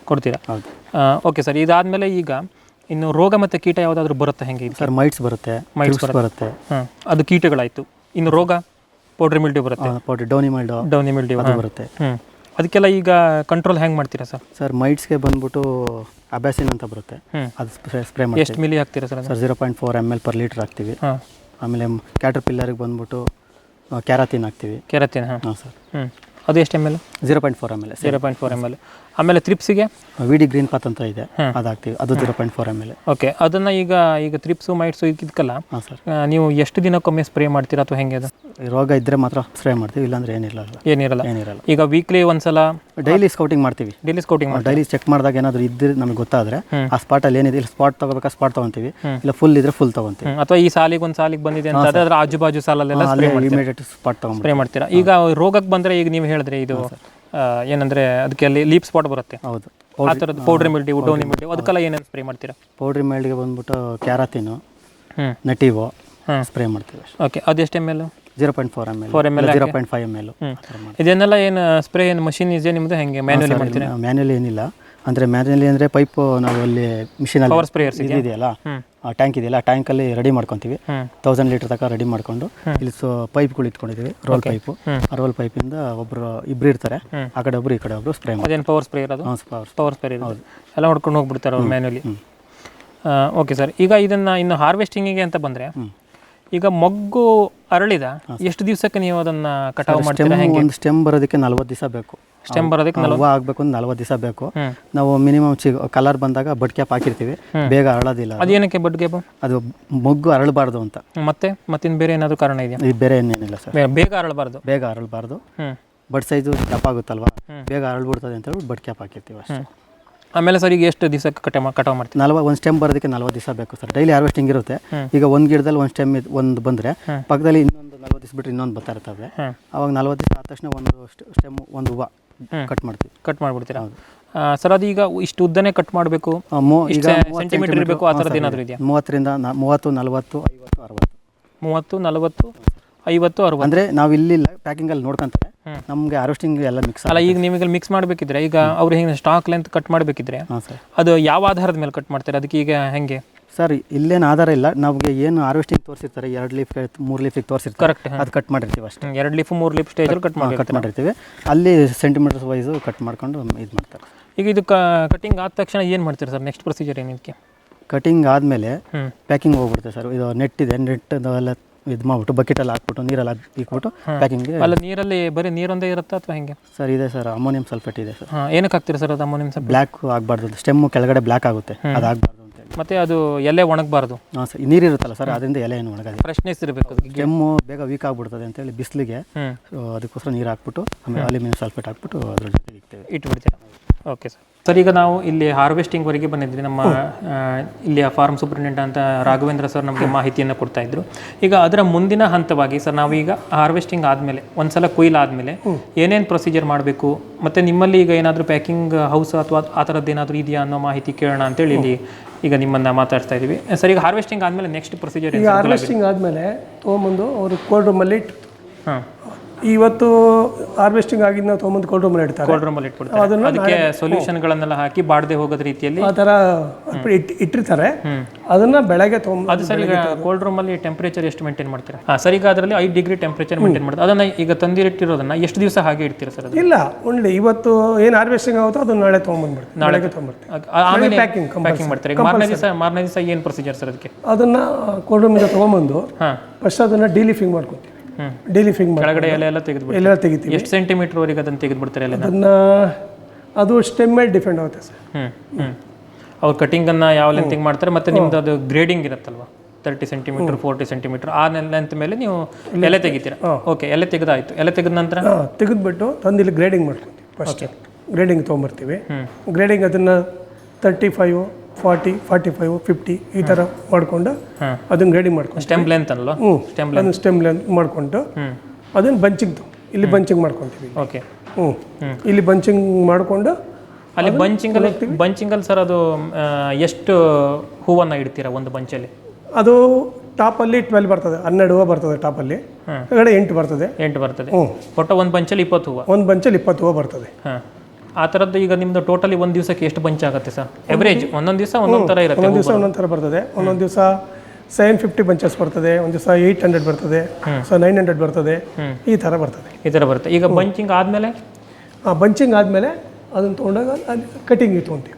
ಕೊಡ್ತೀರಾ? ಹೌದು. ಓಕೆ ಸರ್, ಇದಾದಮೇಲೆ ಈಗ ಇನ್ನು ರೋಗ ಮತ್ತು ಕೀಟ ಯಾವುದಾದ್ರೂ ಬರುತ್ತೆ? ಹೆಂಗೆ ಸರ್? ಮೈಟ್ಸ್ ಬರುತ್ತೆ. ಬರುತ್ತೆ. ಅದು ಕೀಟಗಳಾಯಿತು. ಇನ್ನು ರೋಗ ಪೌಡ್ರಿ ಮಿಲ್ಡ್ಯೂ ಬರುತ್ತೆ. ಡೌನಿ ಮಿಲ್ಡ್ಯೂ ಅದು ಬರುತ್ತೆ. ಅದಕ್ಕೆಲ್ಲ ಈಗ ಕಂಟ್ರೋಲ್ ಹೆಂಗೆ ಮಾಡ್ತೀರಾ ಸರ್? ಸರ್, ಮೈಟ್ಸ್ಗೆ ಬಂದ್ಬಿಟ್ಟು ಅಬ್ಯಾಸಿನ್ ಅಂತ ಬರುತ್ತೆ. ಅದು ಸ್ಪ್ರೇ ಮಾಡಿ. ಎಷ್ಟು ಮಿಲಿ ಹಾಕ್ತೀರಾ ಸರ್? 0.4 ml per ಲೀಟರ್ ಹಾಕ್ತೀವಿ. ಆಮೇಲೆ ಕ್ಯಾಟರ್ ಪಿಲ್ಲರ್ಗೆ ಬಂದ್ಬಿಟ್ಟು ಕ್ಯಾರಾತಿನ್ ಹಾಕ್ತೀವಿ. ಕ್ಯಾರಾತಿನ್? ಹಾಂ ಸರ್. ಅದು ಎಷ್ಟು ml? 0.4 ml. 0.4 ml. ಆಮೇಲೆ ತ್ರಿಪ್ಸಿಗೆ ವಿಡಿ ಗ್ರೀನ್ ಪಾತ್ ಅಂತ ಇದೆ, ಅದು ಹಾಕ್ತೀವಿ. ಅದು 0.4 ml. ಓಕೆ. ಅದನ್ನು ಈಗ ತ್ರಿಪ್ಸು ಮೈಟ್ಸು ಇದಕ್ಕೆಲ್ಲ ನೀವು ಎಷ್ಟು ದಿನಕ್ಕೊಮ್ಮೆ ಸ್ಪ್ರೇ ಮಾಡ್ತೀರಾ ಅಥವಾ ಹೆಂಗೆ? ಅದು ರೋಗ ಇದ್ದರೆ ಮಾತ್ರ ಸ್ಪ್ರೇ ಮಾಡ್ತೀವಿ, ಇಲ್ಲಾಂದ್ರೆ ಏನಿರಲ್ಲ. ಈಗ ವೀಕ್ಲಿ ಒಂದ್ಸಲ ಡೈಲಿ ಸ್ಕೌಟಿಂಗ್ ಮಾಡ್ತೀವಿ. ಡೈಲಿ ಚೆಕ್ ಮಾಡಿದಾಗ ಏನಾದರೂ ಇದ್ರೆ ನಮಗೆ ಗೊತ್ತಾದರೆ ಆ ಸ್ಪಾಟಲ್ಲಿ ಏನಿದೆ, ಇಲ್ಲಿ ಸ್ಪಾಟ್ ತಗೋಬೇಕಾ ಸ್ಪಾಟ್ ತೊಗೊತೀವಿ, ಇಲ್ಲ ಫುಲ್ ಇದ್ರೆ ಫುಲ್ ತೊಗೊತೀವಿ. ಅಥವಾ ಈ ಸಾಲಿಗೆ ಒಂದು ಸಾಲಿಗೆ ಬಂದಿದೆ ಅಂತ ಅದರ ಆಜು ಬಾಜು ಸಾಲಲ್ಲೆಲ್ಲ ಇಮಿಡಿಯೇಟ್ ಸ್ಪಾಟ್ ಸ್ಪ್ರೇ ಮಾಡ್ತೀರಾ? ಈಗ ರೋಗಕ್ಕೆ ಬಂದರೆ ಈಗ ನೀವು ಹೇಳಿದ್ರೆ ಇದು ಏನಂದರೆ ಅದಕ್ಕೆ ಅಲ್ಲಿ ಲೀಪ್ ಸ್ಪಾಟ್ ಬರುತ್ತೆ. ಹೌದು. ಆ ಥರದ್ದು ಪೌಡ್ರಿ ಮಿಲ್ಡ್ಯೂ, ಡೌನಿ ಮಿಲ್ಡ್ಯೂ, ಅದಕ್ಕೆಲ್ಲ ಏನೇನು ಸ್ಪ್ರೇ ಮಾಡ್ತೀರಾ? ಪೌಡ್ರಿ ಮಿಲ್ಡ್ಗೆ ಬಂದ್ಬಿಟ್ಟು ಕ್ಯಾರಾತಿನು, ನಟಿವೋ ಸ್ಪ್ರೇ ಮಾಡ್ತೀವಿ. ಓಕೆ. ಅದು ಎಷ್ಟು ml? 0.4 ml, 0.5 ml. ಇದನ್ನೆಲ್ಲ ಏನು ಸ್ಪ್ರೇ ಏನು ಮಷಿನ್ ಇದೆ ನಿಮ್ಮದು? ಹೆಂಗೆ ಮ್ಯಾನ್ಯುವಲಿ ಮಾಡ್ತೀರಾ? ಮ್ಯಾನ್ಯುವಲಿ ಏನಿಲ್ಲ, ಅಂದರೆ ಮ್ಯಾನ್ಯುವಲಿ ಅಂದರೆ ಪೈಪು ನಾವು ಅಲ್ಲಿ ಮಿಷಿನಲ್ಲಿ ಪವರ್ ಸ್ಪ್ರೇಯರ್ಸ್ ಇದೆಯಲ್ಲ, ಟ್ಯಾಂಕ್ ಇದೆಯಲ್ಲ, ಆ ಟ್ಯಾಂಕಲ್ಲಿ ರೆಡಿ ಮಾಡ್ಕೊತೀವಿ. 1000 ಲೀಟರ್ ತನಕ ರೆಡಿ ಮಾಡ್ಕೊಂಡು ಇಲ್ಲಿ ಪೈಪ್ಗಳು ಇಟ್ಕೊಂಡಿದ್ದೀವಿ. Roll pipe. ಆ ರೋಲ್ ಪೈಪಿಂದ ಇಬ್ರು ಇರ್ತಾರೆ, ಆ ಕಡೆ ಒಬ್ರು ಈ ಕಡೆ ಒಬ್ರು ಸ್ಪ್ರೇ ಮಾಡಿ. ಅದೇನು ಪವರ್ ಸ್ಪ್ರೇಯರ್? ಅದು ಪವರ್ ಸ್ಪ್ರೇಯರ್. ಹೌದು. ಎಲ್ಲ ಹೊಡ್ಕೊಂಡು ಹೋಗ್ಬಿಡ್ತಾರೆ ಅವ್ರು ಮ್ಯಾನ್ಯುವಲಿ. Okay sir. ಈಗ ಇದನ್ನು ಇನ್ನು ಹಾರ್ವೆಸ್ಟಿಂಗಿಗೆ ಅಂತ ಬಂದರೆ, ಈಗ ಮೊಗ್ಗು ಅರಳಿದ ಎಷ್ಟು ದಿವಸಕ್ಕೆ ನೀವು ಅದನ್ನು ಕಟಾವು ಮಾಡ್ತೀರಾ? ಒಂದು ಸ್ಟೆಮ್ ಬರೋದಕ್ಕೆ 40 ದಿವಸ ಬೇಕು. ಸ್ಟೆಮ್ ಬರೋದಕ್ಕೆ ಹೂವು ಆಗಬೇಕು ಅಂದ್ರೆ 40 ದಿವಸ ಬೇಕು. ನಾವು ಮಿನಿಮಮ್ ಕಲರ್ ಬಂದಾಗ ಬಡ್ ಕ್ಯಾಪ್ ಹಾಕಿರ್ತೀವಿ, ಬೇಗ ಅರಳೋದಿಲ್ಲ. ಅದೇನಕ್ಕೆ ಬಡ್ ಕ್ಯಾಪ್? ಅದು ಮೊಗ್ಗು ಅರಳಬಾರ್ದು ಅಂತ. ಮತ್ತಿನ್ನು ಬೇರೆ ಏನಾದರೂ ಕಾರಣ ಇದೆಯಾ? ಬೇರೆ ಏನೇನಿಲ್ಲ ಸರ್. ಬೇಗ ಅರಳಬಾರ್ದು. ಬಡ್ ಸೈಜು ದಪ್ಪ ಆಗುತ್ತಲ್ವಾ, ಬೇಗ ಅರಳ್ಬಿಡ್ತದೆ ಅಂತ ಹೇಳಿ ಬಡ್ ಕ್ಯಾಪ್ ಹಾಕಿರ್ತೀವಿ ಅಷ್ಟೇ. ಆಮೇಲೆ ಸರ್, ಈಗ ಎಷ್ಟು ದಿವಸಕ್ಕೆ ಕಟಾವು ಮಾಡ್ತೀವಿ? ಒಂದು ಸ್ಟೆಮ್ ಬರೋದಕ್ಕೆ 40 ದಿವಸ ಬೇಕು ಸರ್. ಡೈಲಿ ಹಾರ್ವೆಸ್ಟಿಂಗ್ ಇರುತ್ತೆ. ಈಗ ಒಂದು ಗಿಡದಲ್ಲಿ ಒಂದು ಸ್ಟೆಮ್ ಒಂದು ಬಂದರೆ ಪಕ್ಕದಲ್ಲಿ ಇನ್ನೊಂದು 40 ದಿವಸ ಬಿಟ್ಟರೆ ಇನ್ನೊಂದು ಬರ್ತಾ ಇರ್ತವೆ. ಅವಾಗ 40 ದಿವಸ ಆದ ತಕ್ಷಣ ಒಂದು ಸ್ಟೆಮ್, ಒಂದು ಹೂವು ಕಟ್ ಮಾಡಿಬಿಡ್ತೀರಾ? ಸರ್, ಅದು ಈಗ ಇಷ್ಟು ಉದ್ದನೇ ಕಟ್ ಮಾಡಬೇಕು, ಸೆಂಟಿಮೀಟರ್ ಇರಬೇಕು, ಆ ಥರದ್ದು ಏನಾದರೂ ಇದೆಯಾ? 30 40 50 60. 30 40 50 60. ಅಂದರೆ ನಾವು ಇಲ್ಲಿ ಪ್ಯಾಕಿಂಗಲ್ಲಿ ನೋಡ್ಕೊಂತಾರೆ, ನಮಗೆ ಹಾರ್ವೆಸ್ಟಿಂಗ್ ಎಲ್ಲ ಮಿಕ್ಸ್ ಅಲ್ಲ. ಈಗ ನಿಮಗೆ ಮಿಕ್ಸ್ ಮಾಡಬೇಕಿದ್ರೆ, ಈಗ ಅವ್ರು ಹೆಂಗೆ ಸ್ಟಾಕ್ ಲೆಂತ್ ಕಟ್ ಮಾಡಬೇಕಿದ್ರೆ ಅದು ಯಾವ ಆಧಾರದ ಮೇಲೆ ಕಟ್ ಮಾಡ್ತಾರೆ? ಅದಕ್ಕೆ ಈಗ ಹೆಂಗೆ ಸರ್? ಇಲ್ಲೇನು ಆಧಾರ ಇಲ್ಲ. ನಮಗೆ ಏನು ಹಾರ್ವೆಸ್ಟಿಂಗ್ ತೋರಿಸಿರ್ತಾರೆ, 2 ಲೀಫ್ 3 ಲೀಫಿಗೆ ತೋರಿಸಿರ್ತಾರೆ, ಕರೆಕ್ಟ್, ಅದು ಕಟ್ ಮಾಡಿರ್ತೀವಿ ಅಷ್ಟೇ. 2 ಲೀಫ್ 3 ಲೀಫ್ ಸ್ಟೇಜಲ್ಲಿ ಕಟ್ ಮಾಡಿರ್ತೀವಿ. ಅಲ್ಲಿ ಸೆಂಟಿಮೀಟರ್ಸ್ ವೈಸು ಕಟ್ ಮಾಡ್ಕೊಂಡು ಇದು ಮಾಡ್ತಾರೆ. ಈಗ ಇದು ಕಟಿಂಗ್ ಆದ ತಕ್ಷಣ ಏನು ಮಾಡ್ತೀರಿ ಸರ್? ನೆಕ್ಸ್ಟ್ ಪ್ರೊಸೀಜರ್ ಏನಕ್ಕೆ? ಕಟಿಂಗ್ ಆದಮೇಲೆ ಪ್ಯಾಕಿಂಗ್ ಹೋಗ್ಬಿಡುತ್ತೆ ಸರ್. ಇದು ನೆಟ್ ಇದೆ, ನೆಟ್ ಎಲ್ಲ ಇದು ಮಾಡ್ಬಿಟ್ಟು ಬಕೆಟಲ್ಲಿ ಹಾಕ್ಬಿಟ್ಟು ನೀರಲ್ಲಿ ಇಕ್ಬಿಟ್ಟು ಪ್ಯಾಕಿಂಗ್. ಅಲ್ಲ, ನೀರಲ್ಲಿ ಬರೀ ನೀರೊಂದೇ ಇರುತ್ತಾ ಅಥವಾ ಹೆಂಗೆ ಸರ್? ಇದೆ ಸರ್, ಅಮೋನಿಯಂ ಸಲ್ಫೇಟ್ ಇದೆ ಸರ್. ಏನಕ್ಕೆ ಹಾಕ್ತೀರಾ ಸರ್ ಅದು ಅಮೋನಿಯಂ ಸಲ್ಫೇಟ್? ಬ್ಲ್ಯಾಕ್ ಆಗಬಾರ್ದು, ಸ್ಟೆಮ್ ಕೆಳಗಡೆ ಬ್ಲ್ಯಾಕ್ ಆಗುತ್ತೆ, ಅದು ಆಗಬಾರ್ದು ಅಂತ ಹೇಳಿ. ಮತ್ತೆ ಅದು ಎಲೆ ಒಣಗಬಾರ್ದು? ಹಾಂ ಸರ್, ನೀರಿರುತ್ತಲ್ಲ ಸರ್, ಅದರಿಂದ ಎಲೆ ಏನು ಒಣಗೋದು, ಫ್ರೆಶ್ನೆಸ್ ಇರಬೇಕು. ಸ್ಟೆಮ್ಮು ಬೇಗ ವೀಕ್ ಆಗಿಬಿಡ್ತದೆ ಅಂತೇಳಿ ಬಿಸಿಲಿಗೆ ಅದಕ್ಕೋಸ್ಕರ ನೀರು ಹಾಕ್ಬಿಟ್ಟು ಆಮೇಲೆ ಅಲ್ಯೂಮಿನಿಯಂ ಸಲ್ಫೇಟ್ ಹಾಕ್ಬಿಟ್ಟು ಅದ್ರ ಜೊತೆ ಇಟ್ಬಿಡ್ತೀರಾ? Okay sir. ಸರ್, ಈಗ ನಾವು ಇಲ್ಲಿ ಹಾರ್ವೆಸ್ಟಿಂಗ್ವರೆಗೆ ಬಂದಿದ್ವಿ. ನಮ್ಮ ಇಲ್ಲಿಯ ಫಾರ್ಮ್ ಸೂಪರಿಂಟೆಂಡೆಂಟ್ ಅಂತ ರಾಘವೇಂದ್ರ ಸರ್ ನಮಗೆ ಮಾಹಿತಿಯನ್ನು ಕೊಡ್ತಾ ಇದ್ರು. ಈಗ ಅದರ ಮುಂದಿನ ಹಂತವಾಗಿ ಸರ್, ನಾವೀಗ ಹಾರ್ವೆಸ್ಟಿಂಗ್ ಆದಮೇಲೆ ಒಂದ್ಸಲ ಕೊಯ್ಲು ಆದಮೇಲೆ ಏನೇನು ಪ್ರೊಸೀಜರ್ ಮಾಡಬೇಕು, ಮತ್ತು ನಿಮ್ಮಲ್ಲಿ ಈಗ ಏನಾದರೂ ಪ್ಯಾಕಿಂಗ್ ಹೌಸ್ ಅಥವಾ ಆ ಥರದ್ದು ಏನಾದರೂ ಇದೆಯಾ ಅನ್ನೋ ಮಾಹಿತಿ ಕೇಳೋಣ ಅಂತೇಳಿ ಇಲ್ಲಿ ಈಗ ನಿಮ್ಮನ್ನು ಮಾತಾಡ್ತಾ ಇದ್ದೀವಿ. ಸರ್, ಈಗ ಹಾರ್ವೆಸ್ಟಿಂಗ್ ಆದಮೇಲೆ ನೆಕ್ಸ್ಟ್ ಪ್ರೊಸೀಜರ್? ಈಗ ಹಾರ್ವೆಸ್ಟಿಂಗ್ ಆದಮೇಲೆ ತೊಗೊಂಬಂದು ಅವರು ಕೋಲ್ಡ್ ರೂಮಲ್ಲಿ ಇಟ್ಟು ಇವತ್ತು ಹಾರ್ವೆಸ್ಟಿಂಗ್ ಆಗಿದ್ದು ನಾವು ತೊಗೊಂಬಂದು ಕೋಲ್ಡ್ ರೂಮಲ್ಲಿ ಇಡ್ತಾರೆ. ಕೋಲ್ಡ್ ರೂಮಲ್ಲಿ ಇಟ್ಬಿಡ್ತಾರೆ. ಅದಕ್ಕೆ ಸೊಲ್ಯೂಷನ್ಗಳನ್ನೆಲ್ಲ ಹಾಕಿ ಬಾಡದೆ ಹೋಗೋದ್ ರೀತಿಯಲ್ಲಿ ಆ ಥರ ಇಟ್ಟಿರ್ತಾರೆ. ಅದನ್ನ ಬೆಳಗ್ಗೆ ಅದು ಸರ್ ಈಗ ಕೋಲ್ಡ್ ರೂಮಲ್ಲಿ ಟೆಂಪರೇಚರ್ ಎಷ್ಟು ಮೇಂಟೈನ್ ಮಾಡ್ತೀರಾ? ಸರ್ ಈಗ ಅದರಲ್ಲಿ 5 ಡಿಗ್ರಿ ಟೆಂಪರೇಚರ್ ಮೇಂಟೈನ್ ಮಾಡ್ತಾರೆ. ಅದನ್ನ ಈಗ ತಂದಿಟ್ಟಿರೋದನ್ನ ಎಷ್ಟು ದಿವಸ ಹಾಗೆ ಇಡ್ತೀರಾ ಸರ್? ಇಲ್ಲ, ಒಳ್ಳೆ ಇವತ್ತು ಏನು ಹಾರ್ವೆಸ್ಟಿಂಗ್ ಆಗುತ್ತೋ ಅದನ್ನ ನಾಳೆ ತೊಗೊಂಬಂದ್ಬಿಡ್ತೀವಿ. ನಾಳೆಗೆ ತೊಗೊಂಡ್ಬರ್ತೀವಿ. ಆಮೇಲೆ ಪ್ಯಾಕಿಂಗ್ ಮಾಡ್ತಾರೆ. ಮಾರನೇ ದಿವಸ ಏನು ಪ್ರೊಸೀಜರ್ ಸರ್ ಅದಕ್ಕೆ? ಅದನ್ನ ಕೋಲ್ಡ್ ರೂಮಿಂದ ತೊಗೊಂಬಂದು ಫಸ್ಟ್ ಅದನ್ನ ಡೀಲಿಫಿಂಗ್ ಮಾಡ್ಕೊತೀವಿ. ಡೀಲಿಫಿಂಗ್ ಕೆಳಗಡೆ ಎಲ್ಲ ತೆಗೆದ್ಬಿಡ್ತೀವಿ. ಎಷ್ಟು ಸೆಂಟಿಮೀಟರ್ ವರೆಗೆ ಅದನ್ನ ತೆಗೆದ್ಬಿಡ್ತಾರೆ ಎಲ್ಲ? ಅದನ್ನ ಅದು ಸ್ಟೆಮ್ ಮೇಲೆ ಡಿಪೆಂಡ್ ಆಗುತ್ತೆ ಸರ್. ಅವ್ರು ಕಟಿಂಗನ್ನು ಯಾವ ಲೆಂತಿಗೆ ಮಾಡ್ತಾರೆ, ಮತ್ತು ನಿಮ್ದು ಅದು ಗ್ರೇಡಿಂಗ್ ಇರುತ್ತಲ್ವ, 30 ಸೆಂಟಿಮೀಟರ್ 40 ಸೆಂಟಿಮೀಟರ್ ಆ ಲೆಂತ್ ಮೇಲೆ ನೀವು ಎಲೆ ತೆಗಿತೀರಾ. ಓಕೆ, ಎಲೆ ತೆಗೆದಾಯ್ತು. ಎಲೆ ತೆಗೆದ ನಂತರ ತೆಗೆದ್ಬಿಟ್ಟು ತಂದು ಇಲ್ಲಿ ಗ್ರೇಡಿಂಗ್ ಮಾಡ್ಕೊತೀವಿ. First grading ತೊಗೊಂಬರ್ತೀವಿ. ಗ್ರೇಡಿಂಗ್ ಅದನ್ನು 35, 40, 45, 50 ಈ ಥರ ಮಾಡಿಕೊಂಡು ಅದನ್ನ ಗ್ರೇಡಿಂಗ್ ಮಾಡ್ಕೊಂಡು ಸ್ಟೆಮ್ ಲೆಂತ್ ಅಲ್ವಾ? ಸ್ಟೆಮ್ ಲೆಂತ್ ಮಾಡಿಕೊಂಡು ಅದನ್ನು ಬಂಚಿಂಗ್ ಇಲ್ಲಿ ಬಂಚಿಂಗ್ ಮಾಡ್ಕೊತೀವಿ. ಓಕೆ, ಇಲ್ಲಿ ಬಂಚಿಂಗ್ ಮಾಡಿಕೊಂಡು ಅಲ್ಲಿ ಬಂಚಿಂಗಲ್ಲಿ ಸರ್ ಅದು ಎಷ್ಟು ಹೂವನ್ನು ಇಡ್ತೀರಾ ಒಂದು ಬಂಚಲ್ಲಿ? ಅದು ಟಾಪಲ್ಲಿ 12 ಬರ್ತದೆ, 12 ಹೂವು ಬರ್ತದೆ ಟಾಪಲ್ಲಿ. ಕೆಳಗಡೆ 8 ಬರ್ತದೆ. 8 ಬರ್ತದೆ. ಒಟ್ಟು ಒಂದು ಬಂಚಲ್ಲಿ 20 ಹೂವು. ಒಂದು ಬಂಚಲ್ಲಿ 20 ಹೂವು ಬರ್ತದೆ. ಆ ಥರದ್ದು ಈಗ ನಿಮ್ಮದು ಟೋಟಲಿ ಒಂದು ದಿವಸಕ್ಕೆ ಎಷ್ಟು ಬಂಚ್ ಆಗುತ್ತೆ ಸರ್? ಎವರೇಜ್ ಒಂದೊಂದು ದಿವಸ ಒಂದೊಂದು ಥರ ಇರುತ್ತೆ. ಒಂದೊಂದು ದಿವಸ ಒಂದೊಂದು ಥರ ಬರ್ತದೆ. ಒಂದೊಂದು ದಿವಸ 750 ಬಂಚಸ್ ಬರ್ತದೆ, ಒಂದು ದಿವಸ 800 ಬರ್ತದೆ, ಸೊ 900 ಬರ್ತದೆ, ಈ ಥರ ಬರ್ತದೆ. ಈ ಥರ ಬರುತ್ತೆ. ಈಗ ಬಂಚಿಂಗ್ ಆದಮೇಲೆ ಬಂಚಿಂಗ್ ಆದಮೇಲೆ ಅದನ್ನು ತೊಗೊಂಡಾಗ ಅಲ್ಲಿ ಕಟಿಂಗಿಗೆ ತೊಗೊತೀವಿ.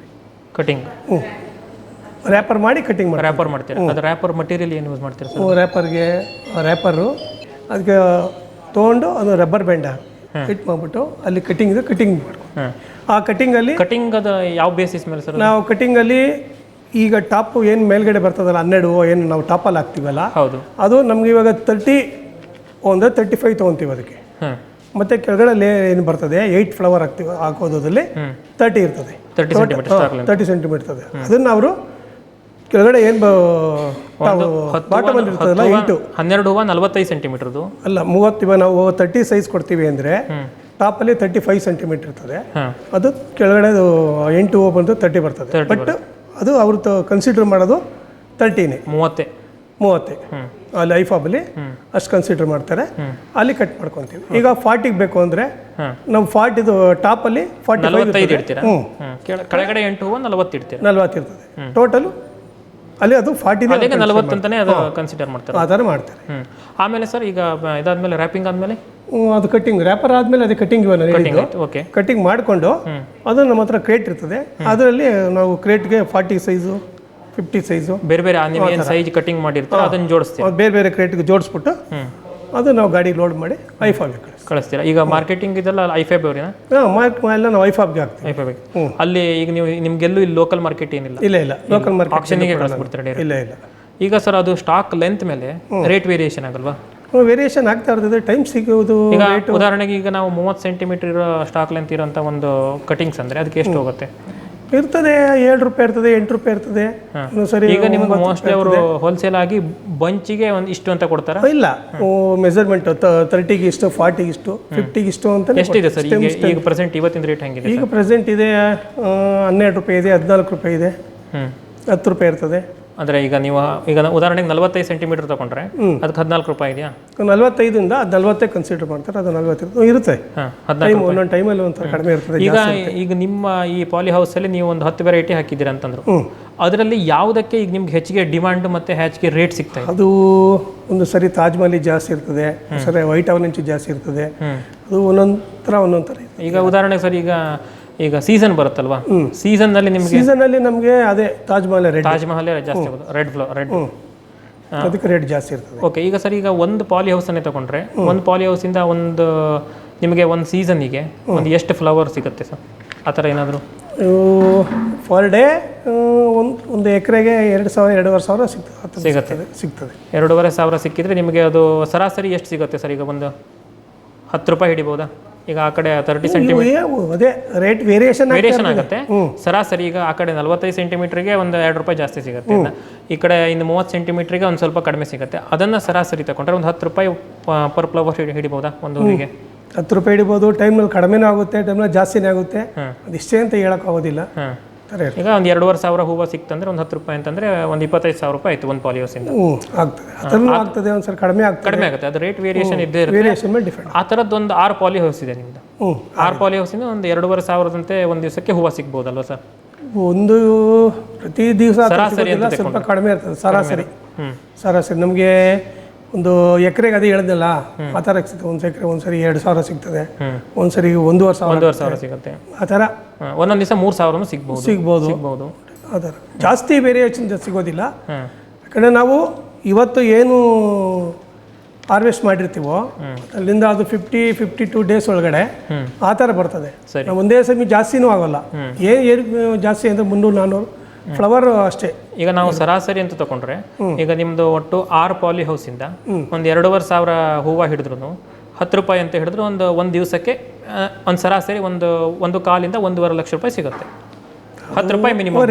ಕಟಿಂಗ್ ರ್ಯಾಪರ್ ಮಾಡಿ ಕಟಿಂಗ್ ಮಾಡಿ ರ್ಯಾಪರ್ ಮಾಡ್ತೀರಾ? ಅದು ರ್ಯಾಪರ್ ಮಟೀರಿಯಲ್ ಏನು ಯೂಸ್ ಮಾಡ್ತೀರಾ ಸರ್? ರ್ಯಾಪರು ಅದಕ್ಕೆ ತೊಗೊಂಡು ಅದು ರಬ್ಬರ್ ಬ್ಯಾಂಡ್ ಫಿಟ್ ಮಾಡಿಬಿಟ್ಟು ಅಲ್ಲಿ ಕಟಿಂಗ್ ಮಾಡ್ಕೊಂಡು ಆ ಕಟಿಂಗಲ್ಲಿ ಅದು ಯಾವ ಬೇಸಿಸ್ ಮೇಲೆ ಸರ್? ನಾವು ಕಟಿಂಗಲ್ಲಿ ಈಗ ಟಾಪ್ ಏನು ಮೇಲ್ಗಡೆ ಬರ್ತದಲ್ಲ 12 ಏನು ನಾವು ಟಾಪಲ್ಲಿ ಹಾಕ್ತೀವಲ್ಲ, ಹೌದು, ಅದು ನಮ್ಗೆ ಇವಾಗ 30 ಅಂದರೆ 35 ತೊಗೊತೀವಿ ಅದಕ್ಕೆ. ಮತ್ತು ಕೆಳಗಡೆ ಏನು ಬರ್ತದೆ 8 ಫ್ಲವರ್ ಹಾಕೋದ್ರಲ್ಲಿ 30 ಇರ್ತದೆ, 30 ಸೆಂಟಿಮೀಟರ್ ಇರ್ತದೆ. ಅದನ್ನು ಅವರು ಕೆಳಗಡೆ ಏನು ಬಾಟಮ್ ಅಲ್ಲಿ ಇರ್ತದಲ್ಲ 8 12 ಹೂವು 45 ಸೆಂಟಿಮೀಟರ್ದು ಅಲ್ಲ 30. ಇವಾಗ ನಾವು 30 ಸೈಜ್ ಕೊಡ್ತೀವಿ ಅಂದರೆ ಟಾಪಲ್ಲಿ 35 ಸೆಂಟಿಮೀಟರ್ ಇರ್ತದೆ. ಅದು ಕೆಳಗಡೆ 8 ಹೂವು ಬಂದು 30 ಬರ್ತದೆ. ಬಟ್ ಅದು ಅವ್ರು ಕನ್ಸಿಡರ್ ಮಾಡೋದು 30ನೇ 30 ಅಲ್ಲಿ ಐಫಾಬಲ್ಲಿ ಅಷ್ಟು ಕನ್ಸಿಡರ್ ಮಾಡ್ತಾರೆ. ಅಲ್ಲಿ ಕಟ್ ಮಾಡ್ಕೊತೀವಿ. ಈಗ 40ಗೆ ಬೇಕು ಅಂದರೆ ನಾವು 40 ಟಾಪಲ್ಲಿ 45 ಇಡ್ತೀರಾ, ಕೆಳಗಡೆ 8 ಹೂವು 40 ಇಡ್ತೀರಾ, 40 ಇರ್ತದೆ ಟೋಟಲು. ಅಲ್ಲಿ ಅದು 40 40 ಅಂತಾನೆ ಅದು ಕನ್ಸಿಡರ್ ಮಾಡ್ತಾರೆ. ಆ ಥರ ಮಾಡ್ತಾರೆ. ಆಮೇಲೆ ಸರ್ ಈಗ ಇದಾದ್ಮೇಲೆ ರ್ಯಾಪಿಂಗ್ ಆದಮೇಲೆ ಅದು ಕಟ್ಟಿಂಗ್ ರ್ಯಾಪರ್ ಆದಮೇಲೆ ಅದೇ ಕಟ್ಟಿಂಗ್ ಓಕೆ, ಕಟ್ಟಿಂಗ್ ಮಾಡಿಕೊಂಡು ಅದು ನಮ್ಮ ಹತ್ರ ಕ್ರೇಟ್ ಇರ್ತದೆ. ಅದರಲ್ಲಿ ನಾವು ಕ್ರೇಟ್ಗೆ 40 ಸೈಜು 50 ಸೈಜು ಬೇರೆ ಬೇರೆ ಏನು ಸೈಜ್ ಕಟಿಂಗ್ ಮಾಡಿರ್ತಾರೆ ಅದನ್ನು ಜೋಡಿಸ್ತೀವಿ. ಬೇರೆ ಬೇರೆ ಕ್ರೇಟ್ಗೆ ಜೋಡಿಸ್ಬಿಟ್ಟು ಅದು ನಾವು ಗಾಡಿ ಲೋಡ್ ಮಾಡಿ ಐಫಾಬ್ಗೆ ಕಳಿಸ್ತೀರಾ. ಈಗ ಮಾರ್ಕೆಟಿಂಗ್ ಇದೆಲ್ಲ ಐಫಾಬ್ ಅವರೇನಾ? ಎಲ್ಲ ನಾವು ಐಫಾಬ್ಗೆ ಹಾಕ್ತೀವಿ. ಐಫಾಬ್ಗೆ ಅಲ್ಲಿ ಈಗ ನೀವು ನಿಮಗೆಲ್ಲೂ ಇಲ್ಲಿ ಲೋಕಲ್ ಮಾರ್ಕೆಟ್ ಏನಿಲ್ಲ? ಇಲ್ಲ ಲೋಕಲ್ ಮಾರ್ಕೆಟ್ ಆಕ್ಷನ್ಗೆ ಕಳಿಸ್ಬಿಡ್ತಾರೆ. ಇಲ್ಲ. ಈಗ ಸರ್ ಅದು ಸ್ಟಾಕ್ ಲೆಂತ್ ಮೇಲೆ ರೇಟ್ ವೇರಿಯೇಷನ್ ಆಗಲ್ವಾ? ವೇರಿಯೇಷನ್ ಆಗ್ತಾ ಇರ್ತದೆ, ಟೈಮ್ ಸಿಗೋದು. ಈಗ ಉದಾಹರಣೆಗೆ ಈಗ ನಾವು 30 ಸೆಂಟಿಮೀಟರ್ ಇರೋ ಸ್ಟಾಕ್ ಲೆಂತ್ ಇರೋಂಥ ಒಂದು ಕಟಿಂಗ್ಸ್ ಅಂದರೆ ಅದಕ್ಕೆ ಎಷ್ಟು ಹೋಗುತ್ತೆ? ಇರ್ತದೆ 7 ರೂಪಾಯಿ ಇರ್ತದೆ, 8 ರೂಪಾಯಿ ಇರ್ತದೆ. ಸರಿ, ಈಗ ನಿಮ್ಗೆ ಮೋಸ್ಟ್ಲಿ ಅವರು ಹೋಲ್ಸೇಲ್ ಆಗಿ ಬಂಚಿಗೆ ಒಂದು ಇಷ್ಟು ಅಂತ ಕೊಡ್ತಾರೆ? ಇಲ್ಲ, ಮೆಜರ್ಮೆಂಟ್ 30ಗೆ ಇಷ್ಟು, 40ಗೆ ಇಷ್ಟು, 50ಗೆ ಇಷ್ಟು ಅಂತ. ಎಷ್ಟಿದೆ ಸರ್ ಈಗ ಪ್ರೆಸೆಂಟ್ ಇವತ್ತಿನ ರೇಟ್ ಹೆಂಗಿದೆ? ಈಗ ಪ್ರೆಸೆಂಟ್ ಇದೆ 12 ರೂಪಾಯಿ ಇದೆ, 14 ರೂಪಾಯಿ ಇದೆ, 10 ರೂಪಾಯಿ ಇರ್ತದೆ. ಅಂದರೆ ಈಗ ನೀವು ಈಗ ಉದಾಹರಣೆಗೆ 45 ಸೆಂಟಿಮೀಟರ್ ತಗೊಂಡ್ರೆ ಅದಕ್ಕೆ 14 ರೂಪಾಯಿ ಇದೆಯಾ? 45ರಿಂದ 40 ಕನ್ಸಿಡರ್ ಮಾಡ್ತಾರೆ. ಅದು 40 ಇರುತ್ತೆ. ಒಂದೊಂದು ಟೈಮಲ್ಲಿ ಒಂಥರ ಕಡಿಮೆ ಇರ್ತದೆ. ಈಗ ನಿಮ್ಮ ಈ ಪಾಲಿ ಹೌಸಲ್ಲಿ ನೀವು ಒಂದು 10 ವೆರೈಟಿ ಹಾಕಿದ್ದೀರ ಅಂತಂದ್ರು, ಅದರಲ್ಲಿ ಯಾವುದಕ್ಕೆ ಈಗ ನಿಮ್ಗೆ ಹೆಚ್ಚಿಗೆ ಡಿಮಾಂಡ್ ಮತ್ತು ಹೆಚ್ಚಿಗೆ ರೇಟ್ ಸಿಗ್ತಾ ಇದೆ? ಅದು ಒಂದು ಸರಿ ತಾಜ್ ಮಹಲ್ ಜಾಸ್ತಿ ಇರ್ತದೆ, ಸರಿ ವೈಟ್ ಅವಲೆಂಚ್ ಜಾಸ್ತಿ ಇರ್ತದೆ. ಅದು ಒಂದೊಂದು ಥರ. ಈಗ ಉದಾಹರಣೆಗೆ ಸರ್ ಈಗ ಸೀಸನ್ ಬರುತ್ತಲ್ವಾ, ಸೀಸನ್ನಲ್ಲಿ ನಮಗೆ ಅದೇ ತಾಜ್ ಮಹಲ್ ಜಾಸ್ತಿ ಆಗೋದು, ರೆಡ್ ಅದಕ್ಕೆ ರೇಟ್ ಜಾಸ್ತಿ ಇರ್ತದೆ. ಓಕೆ, ಈಗ ಸರ್ ಈಗ ಒಂದು ಪಾಲಿ ಹೌಸನ್ನೇ ತಗೊಂಡ್ರೆ ಒಂದು ಪಾಲಿ ಹೌಸಿಂದ ಒಂದು ನಿಮಗೆ ಒಂದು ಸೀಸನ್ನಿಗೆ ಒಂದು ಎಷ್ಟು ಫ್ಲವರ್ ಸಿಗುತ್ತೆ ಸರ್? ಆ ಥರ ಏನಾದರೂ ಪರ್ ಡೇ ಒಂದು ಎಕರೆಗೆ 2,000-2,500 ಸಿಗ್ತದೆ. 2,500 ಸಿಕ್ಕಿದ್ರೆ ನಿಮಗೆ ಅದು ಸರಾಸರಿ ಎಷ್ಟು ಸಿಗುತ್ತೆ ಸರ್? ಈಗ ಒಂದು 10 ರೂಪಾಯಿ ಹಿಡಿಬೋದಾ? ಈಗ ಆ ಕಡೆ 30 ಸೆಂಟಿಮೀಟರ್ ಅದೇ ರೇಟ್ ವೇರಿಯೇಷನ್ ಆಗುತ್ತೆ. ಸರಾಸರಿ ಈಗ ಆ ಕಡೆ 45 ಸೆಂಟಿಮೀಟರ್ಗೆ ಒಂದು 2 ರೂಪಾಯಿ ಜಾಸ್ತಿ ಸಿಗುತ್ತೆ, ಈ ಕಡೆ ಇನ್ನು 30 ಸೆಂಟಿಮೀಟರ್ಗೆ ಒಂದು ಸ್ವಲ್ಪ ಕಡಿಮೆ ಸಿಗುತ್ತೆ. ಅದನ್ನು ಸರಾಸರಿ ತಗೊಂಡ್ರೆ ಒಂದು 10 ರೂಪಾಯಿ ಪರ್ ಫ್ಲವರ್ ಹಿಡಿಬೋದಾ ಒಂದು ಹೂವಿಗೆ? 10 ರೂಪಾಯಿ ಹಿಡಿಬೋದು. ಟೈಮ್ನಲ್ಲಿ ಕಡಿಮೆನೂ ಆಗುತ್ತೆ, ಟೈಮ್ನಲ್ಲಿ ಜಾಸ್ತಿನೇ ಆಗುತ್ತೆ. ಅದಿಷ್ಟೇ ಅಂತ ಹೇಳೋಕ್ಕಾಗೋದಿಲ್ಲ. ಥರ ಇರ್ತದೆ. ಈಗ ಒಂದು 2,500 ಹೂವು ಸಿಕ್ತಂದ್ರೆ ಒಂದು 10 ರೂಪಾಯಿ ಅಂತಂದರೆ ಒಂದು 25,000 ರೂಪಾಯಿ ಆಯಿತು ಒಂದು ಪಾಲಿಹೌಸಿಂದ. ಆಗ್ತದೆ, ಅದರಲ್ಲೂ ಆಗ್ತದೆ, ಒಂದ್ಸರಿ ಕಡಿಮೆ ಆಗುತ್ತೆ, ಅದು ರೇಟ್ ವೇರಿಯೇಷನ್ ಇದ್ದೇ ಇರುತ್ತೆ. ವೇರಿಯೇಷನ್ ಮೇಲೆ ಡಿಫ್ರೆಂಟ್. ಆ ಥರದ್ದು ಒಂದು 6 ಪಾಲಿಹೌಸ್ ಇದೆ ನಿಮ್ಮದು. 6 ಪಾಲಿಹೌಸಿಂದ ಒಂದು 2,500 ಒಂದು ದಿವಸಕ್ಕೆ ಹೂವು ಸಿಗ್ಬೋದಲ್ವ ಸರ್? ಒಂದು ಪ್ರತಿ ದಿವಸ ಸರಾಸರಿ ಸ್ವಲ್ಪ ಕಡಿಮೆ ಇರ್ತದೆ. ಸರಾಸರಿ ನಮಗೆ ಒಂದು ಎಕರೆಗೆ ಅದೇ ಹೇಳಿದ್ನಲ್ಲ, ಆ ಥರ ಸಿಗ್ತದೆ. ಒಂದು ಎಕರೆ ಒಂದ್ಸರಿ 2,000 ಸಿಗ್ತದೆ, ಒಂದ್ಸರಿ 1,500 ಸಿಗುತ್ತೆ. ಆ ಥರ ಒಂದೊಂದು ದಿವಸ 3,000 ಸಿಗ್ಬೋದು. ಆ ಥರ ಜಾಸ್ತಿ ವೇರಿಯೇಷನ್ ಸಿಗೋದಿಲ್ಲ. ಯಾಕಂದರೆ ನಾವು ಇವತ್ತು ಏನು ಹಾರ್ವೆಸ್ಟ್ ಮಾಡಿರ್ತೀವೋ ಅಲ್ಲಿಂದ ಅದು 52 ಡೇಸ್ ಒಳಗಡೆ ಆ ಥರ ಬರ್ತದೆ. ನಾವು ಒಂದೇ ಸಮಯ ಜಾಸ್ತಿನೂ ಆಗೋಲ್ಲ. ಏನು ಜಾಸ್ತಿ ಅಂದರೆ 300-400 ಫ್ಲವರ್ ಅಷ್ಟೇ. ಈಗ ನಾವು ಸರಾಸರಿ ಅಂತ ತಗೊಂಡ್ರೆ, ಈಗ ನಿಮ್ದು ಒಟ್ಟು 6 ಪಾಲಿಹೌಸಿಂದ ಒಂದು 2,500 ಹೂವು ಹಿಡಿದ್ರು 10 ರೂಪಾಯಿ ಅಂತ ಹಿಡಿದ್ರು ಒಂದು ದಿವಸಕ್ಕೆ ಒಂದು ಸರಾಸರಿ ಒಂದು ಕಾಲಿಂದ 1.5 ಲಕ್ಷ ರೂಪಾಯಿ ಸಿಗುತ್ತೆ. 10 ರೂಪಾಯಿ ಮಿನಿಮಮ್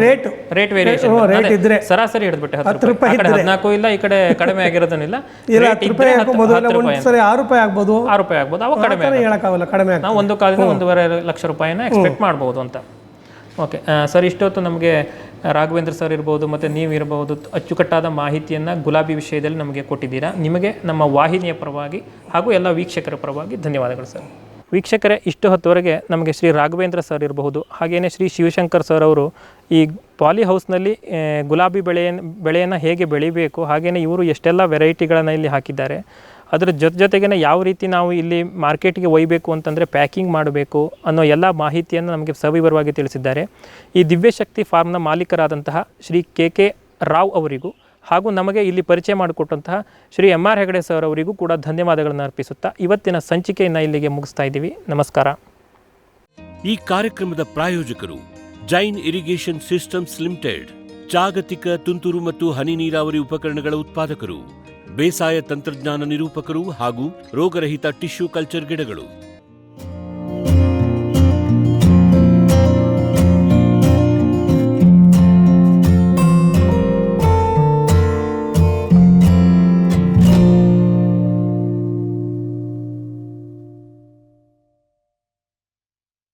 ರೇಟ್ ವೇರಿಯೇಷನ್ ಇದ್ರೆ ಸರಾಸರಿ ಹಿಡಿದ್ಬಿಟ್ಟೆ 10 ರೂಪಾಯಿ. 14 ಇಲ್ಲ, ಈ ಕಡೆ ಕಡಿಮೆ ಆಗಿರೋದನ್ನಿಲ್ಲ. 6 ರೂಪಾಯಿ ಆಗ್ಬೋದು, ಅವಾಗ ಕಡಿಮೆ ಹೇಳಕ್ಕಾಗಲ್ಲ, ಕಡಿಮೆ. ನಾವು ಒಂದು ಕಾಲಿಂದ 1.5 ಲಕ್ಷ ರೂಪಾಯಿನ ಎಕ್ಸ್ಪೆಕ್ಟ್ ಮಾಡ್ಬೋದು ಅಂತ. ಓಕೆ ಸರ್, ಇಷ್ಟೊತ್ತು ನಮಗೆ ರಾಘವೇಂದ್ರ ಸರ್ ಇರ್ಬೋದು ಮತ್ತು ನೀವಿರ್ಬೋದು ಅಚ್ಚುಕಟ್ಟಾದ ಮಾಹಿತಿಯನ್ನು ಗುಲಾಬಿ ವಿಷಯದಲ್ಲಿ ನಮಗೆ ಕೊಟ್ಟಿದ್ದೀರಾ. ನಿಮಗೆ ನಮ್ಮ ವಾಹಿನಿಯ ಪರವಾಗಿ ಹಾಗೂ ಎಲ್ಲ ವೀಕ್ಷಕರ ಪರವಾಗಿ ಧನ್ಯವಾದಗಳು ಸರ್. ವೀಕ್ಷಕರೇ, ಇಷ್ಟು ಹೊತ್ತುವರೆಗೆ ನಮಗೆ ಶ್ರೀ ರಾಘವೇಂದ್ರ ಸರ್ ಇರಬಹುದು, ಹಾಗೆಯೇ ಶ್ರೀ ಶಿವಶಂಕರ್ ಸರ್ ಅವರು ಈ ಪಾಲಿಹೌಸ್ನಲ್ಲಿ ಗುಲಾಬಿ ಬೆಳೆಯನ್ನು ಹೇಗೆ ಬೆಳಿಬೇಕು, ಹಾಗೆಯೇ ಇವರು ಎಷ್ಟೆಲ್ಲ ವೆರೈಟಿಗಳನ್ನು ಇಲ್ಲಿ ಹಾಕಿದ್ದಾರೆ, ಅದರ ಜೊತೆಗೇ ಯಾವ ರೀತಿ ನಾವು ಇಲ್ಲಿ ಮಾರ್ಕೆಟ್ಗೆ ಒಯ್ಯಬೇಕು ಅಂತಂದರೆ ಪ್ಯಾಕಿಂಗ್ ಮಾಡಬೇಕು ಅನ್ನೋ ಎಲ್ಲ ಮಾಹಿತಿಯನ್ನು ನಮಗೆ ಸವಿವರವಾಗಿ ತಿಳಿಸಿದ್ದಾರೆ. ಈ ದಿವ್ಯಶಕ್ತಿ ಫಾರ್ಮ್ನ ಮಾಲೀಕರಾದಂತಹ ಶ್ರೀ ಕೆ ರಾವ್ ಅವರಿಗೂ ಹಾಗೂ ನಮಗೆ ಇಲ್ಲಿ ಪರಿಚಯ ಮಾಡಿಕೊಟ್ಟಂತಹ ಶ್ರೀ MR ಹೆಗಡೆ ಸರ್ ಅವರಿಗೂ ಕೂಡ ಧನ್ಯವಾದಗಳನ್ನು ಅರ್ಪಿಸುತ್ತಾ ಇವತ್ತಿನ ಸಂಚಿಕೆಯನ್ನು ಇಲ್ಲಿಗೆ ಮುಗಿಸ್ತಾ ಇದ್ದೀವಿ. ನಮಸ್ಕಾರ. ಈ ಕಾರ್ಯಕ್ರಮದ ಪ್ರಾಯೋಜಕರು ಜೈನ್ ಇರಿಗೇಷನ್ ಸಿಸ್ಟಮ್ಸ್ ಲಿಮಿಟೆಡ್, ಜಾಗತಿಕ ತುಂತುರು ಮತ್ತು ಹನಿ ನೀರಾವರಿ ಉಪಕರಣಗಳ ಉತ್ಪಾದಕರು, ಬೇಸಾಯ ತಂತ್ರಜ್ಞಾನ ನಿರೂಪಕರು ಹಾಗೂ ರೋಗರಹಿತ ಟಿಶ್ಯೂ ಕಲ್ಚರ್ ಗಿಡಗಳು.